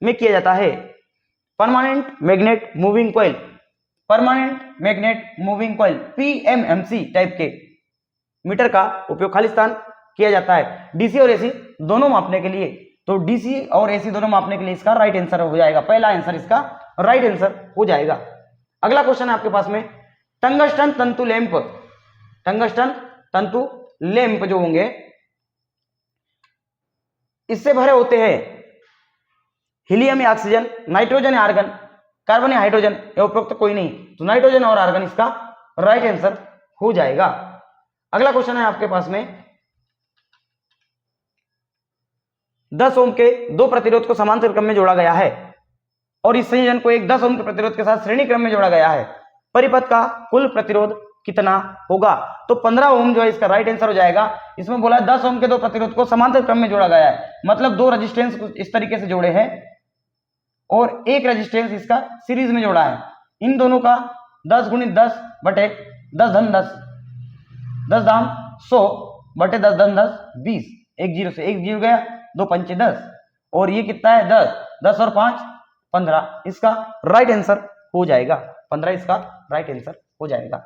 में किया जाता है, permanent magnet moving coil, permanent magnet moving coil PMMC type के मीटर का उपयोग खालिस्तान किया जाता है डीसी और एसी दोनों मापने के लिए, तो डीसी और एसी दोनों मापने के लिए इसका राइट आंसर हो जाएगा, पहला आंसर इसका राइट आंसर हो जाएगा। अगला क्वेश्चन है आपके पास में, टंगस्टन तंतु लैंप, टंगस्टन तंतु लैंप जो होंगे इससे भरे होते हैं हीलियम या ऑक्सीजन, नाइट्रोजन या आर्गन, कार्बन या हाइड्रोजन या उपरोक्त कोई नहीं, तो नाइट्रोजन और आर्गन इसका राइट आंसर हो जाएगा। अगला क्वेश्चन है आपके पास में, 10 ओम के दो प्रतिरोध को समांतर क्रम में जोड़ा गया है और इस संयोजन को एक 10 ओम के प्रतिरोध के साथ श्रेणी क्रम में जोड़ा गया है, परिपथ का कुल प्रतिरोध कितना होगा? तो 15 ओम जो है इसका राइट आंसर हो जाएगा। इसमें बोला 10 ओम के दो प्रतिरोध को समांतर क्रम में जोड़ा गया है, मतलब दो रेजिस्टेंस इस तरीके से जोड़े हैं और एक रेजिस्टेंस इसका सीरीज में जोड़ा है। इन दोनों का 10 × 10 बटे 10 धन 10, 10 दाम 100 बटे 10 धन 10 20, एक जीरो से एक जीरो गया, 2 पंचे 10 और ये कितना है 10, 10 और 5 15, इसका राइट आंसर हो जाएगा 15, इसका राइट आंसर हो जाएगा।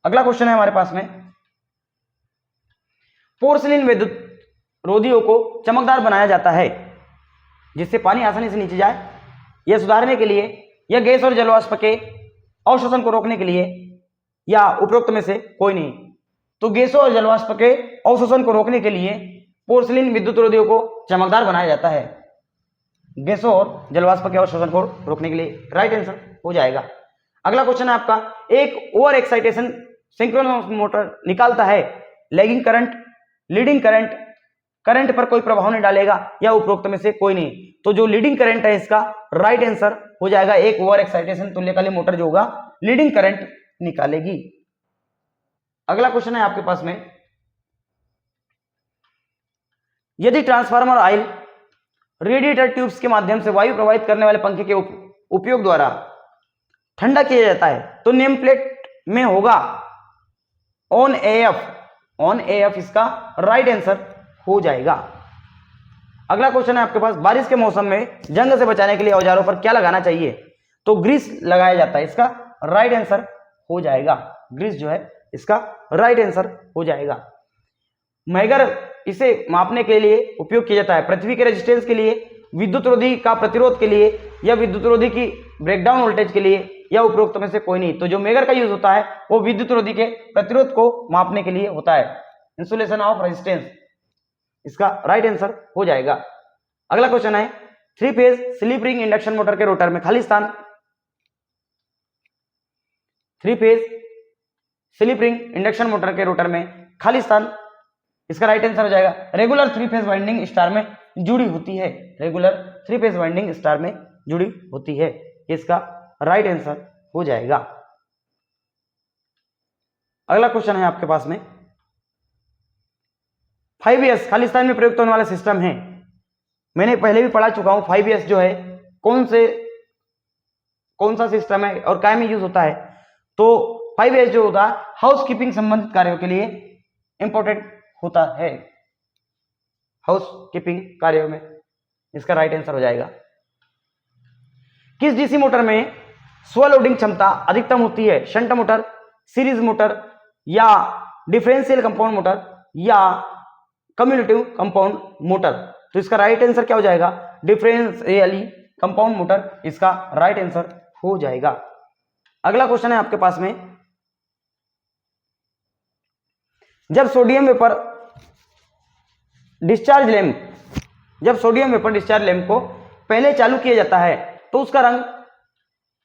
अगला क्वेश्चन है हमारे पास में, पोर्सिलिन विद्युत रोधियों को चमकदार बनाया जाता है जिससे पानी आसानी से नीचे जाए, यह सुधारने के लिए या गैस और जलवाष्प के अवशोषण को रोकने के लिए या उपरोक्त में से कोई नहीं। तो गैसों और जलवाष्प के अवशोषण को रोकने के लिए पोर्सिलिन विद्युत रोधियों को चमकदार बनाया जाता है, गैसों और जलवाष्प के अवशोषण को रोकने के लिए राइट आंसर हो जाएगा। अगला क्वेश्चन है आपका, एक ओवर एक्साइटेशन सिंक्रोनस मोटर निकालता है, lagging current, leading current, current पर कोई प्रभाव नहीं डालेगा या उपरोक्त में से कोई नहीं। तो जो लीडिंग करंट है इसका राइट आंसर हो जाएगा, एक ओवर एक्साइटेशन तुल्यकालिक मोटर जो होगा लीडिंग करंट निकालेगी। अगला क्वेश्चन है आपके पास में, यदि ट्रांसफार्मर ऑयल रेडिएटर ट्यूब्स के माध्यम से वायु प्रवाहित करने वाले पंखे के उपयोग द्वारा ठंडा किया जाता है तो नेम प्लेट में होगा ऑन एएफ, इसका राइट आंसर हो जाएगा। अगला क्वेश्चन है आपके पास, बारिश के मौसम में जंग से बचाने के लिए औजारों पर क्या लगाना चाहिए? तो ग्रीस लगाया जाता है, इसका राइट आंसर हो जाएगा, ग्रीस जो है इसका राइट आंसर हो जाएगा। मैगर इसे मापने के लिए उपयोग किया जाता है, पृथ्वी के रेजिस्टेंस के लिए, विद्युत रोधी का प्रतिरोध के लिए या विद्युत रोधी की ब्रेकडाउन वोल्टेज के लिए या उपरोक्त में से कोई नहीं। तो जो मेगर का यूज होता है वो विद्युत रोधी के प्रतिरोध को मापने के लिए होता है, इंसुलेशन ऑफ रेजिस्टेंस, इसका राइट आंसर हो जाएगा। अगला क्वेश्चन है, 3 phase slip ring induction motor के रोटर में खाली स्थान, 3 phase slip ring induction motor के रोटर में खाली स्थान, इसका राइट आंसर हो जाएगा रेगुलर 3 फेज वाइंडिंग स्टार में जुड़ी होती है, रेगुलर 3 फेज वाइंडिंग स्टार में जुड़ी होती है, इसका राइट आंसर हो जाएगा। अगला क्वेश्चन है आपके पास में, 5S खालिस्तान में प्रयुक्त होने वाला सिस्टम है, मैंने पहले भी पढ़ा चुका हूं। 5S जो है कौन सा सिस्टम है और क्या में यूज होता है? तो 5S जो होता है हाउस कीपिंग संबंधित कार्यों के लिए इंपॉर्टेंट होता है, हाउस कीपिंग कार्यों में, इसका राइट आंसर हो जाएगा। किस डीसी मोटर में स्व लोडिंग क्षमता अधिकतम होती है? शंट मोटर, सीरीज मोटर या डिफरेंशियल कंपाउंड मोटर या कम्युलेटिव कंपाउंड मोटर? तो इसका राइट आंसर क्या हो जाएगा? डिफरेंशियली कंपाउंड मोटर, इसका राइट आंसर हो जाएगा। अगला क्वेश्चन है आपके पास में, जब सोडियम वेपर डिस्चार्ज लैंप को पहले चालू किया जाता है तो उसका रंग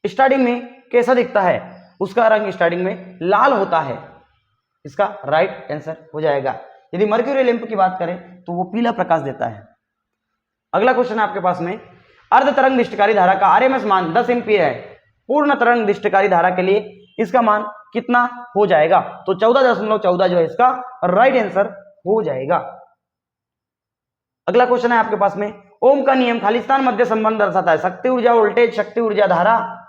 स्टार्टिंग में कैसा दिखता है? उसका रंग स्टार्टिंग में लाल होता है, इसका राइट आंसर हो जाएगा। यदि मर्क्यूरी लैंप की बात करें तो वो पीला प्रकाश देता है। अगला क्वेश्चन है आपके पास में, अर्ध तरंग दिष्टकारी धारा का आरएमएस मान 10 एम्पीयर है, पूर्ण तरंग दिष्टकारी धारा के लिए इसका मान कितना हो जाएगा? तो 14.14 जो है इसका राइट आंसर हो जाएगा। अगला क्वेश्चन है आपके पास में, ओम का नियम खालिस्तान मध्य संबंध दर्शाता है, शक्ति ऊर्जा वोल्टेज, शक्ति ऊर्जा धारा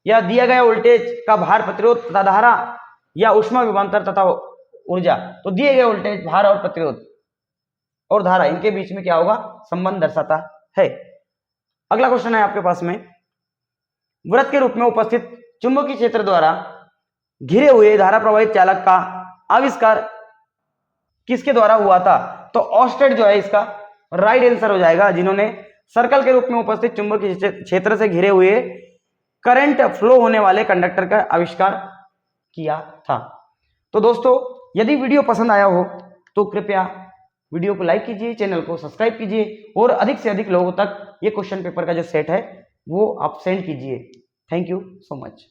या दिया गया वोल्टेज का भार प्रतिरोध तथा धारा या ऊष्मा विभवांतर तथा ऊर्जा। तो दिए गए वोल्टेज, भार और प्रतिरोध और धारा, इनके बीच में क्या होगा? संबंध दर्शाता है। अगला क्वेश्चन है आपके पास में, वृत्त के रूप में उपस्थित चुंबकीय क्षेत्र द्वारा घिरे हुए धारा प्रवाहित चालक का आविष्कार किसके द्वारा हुआ था? तो ऑस्टेड जो है इसका राइट आंसर हो जाएगा, जिन्होंने सर्कल के रूप में उपस्थित चुंबकीय क्षेत्र से घिरे हुए करंट फ्लो होने वाले कंडक्टर का आविष्कार किया था। तो दोस्तों, यदि वीडियो पसंद आया हो तो कृपया वीडियो को लाइक कीजिए, चैनल को सब्सक्राइब कीजिए और अधिक से अधिक लोगों तक ये क्वेश्चन पेपर का जो सेट है वो आप सेंड कीजिए। Thank you so much.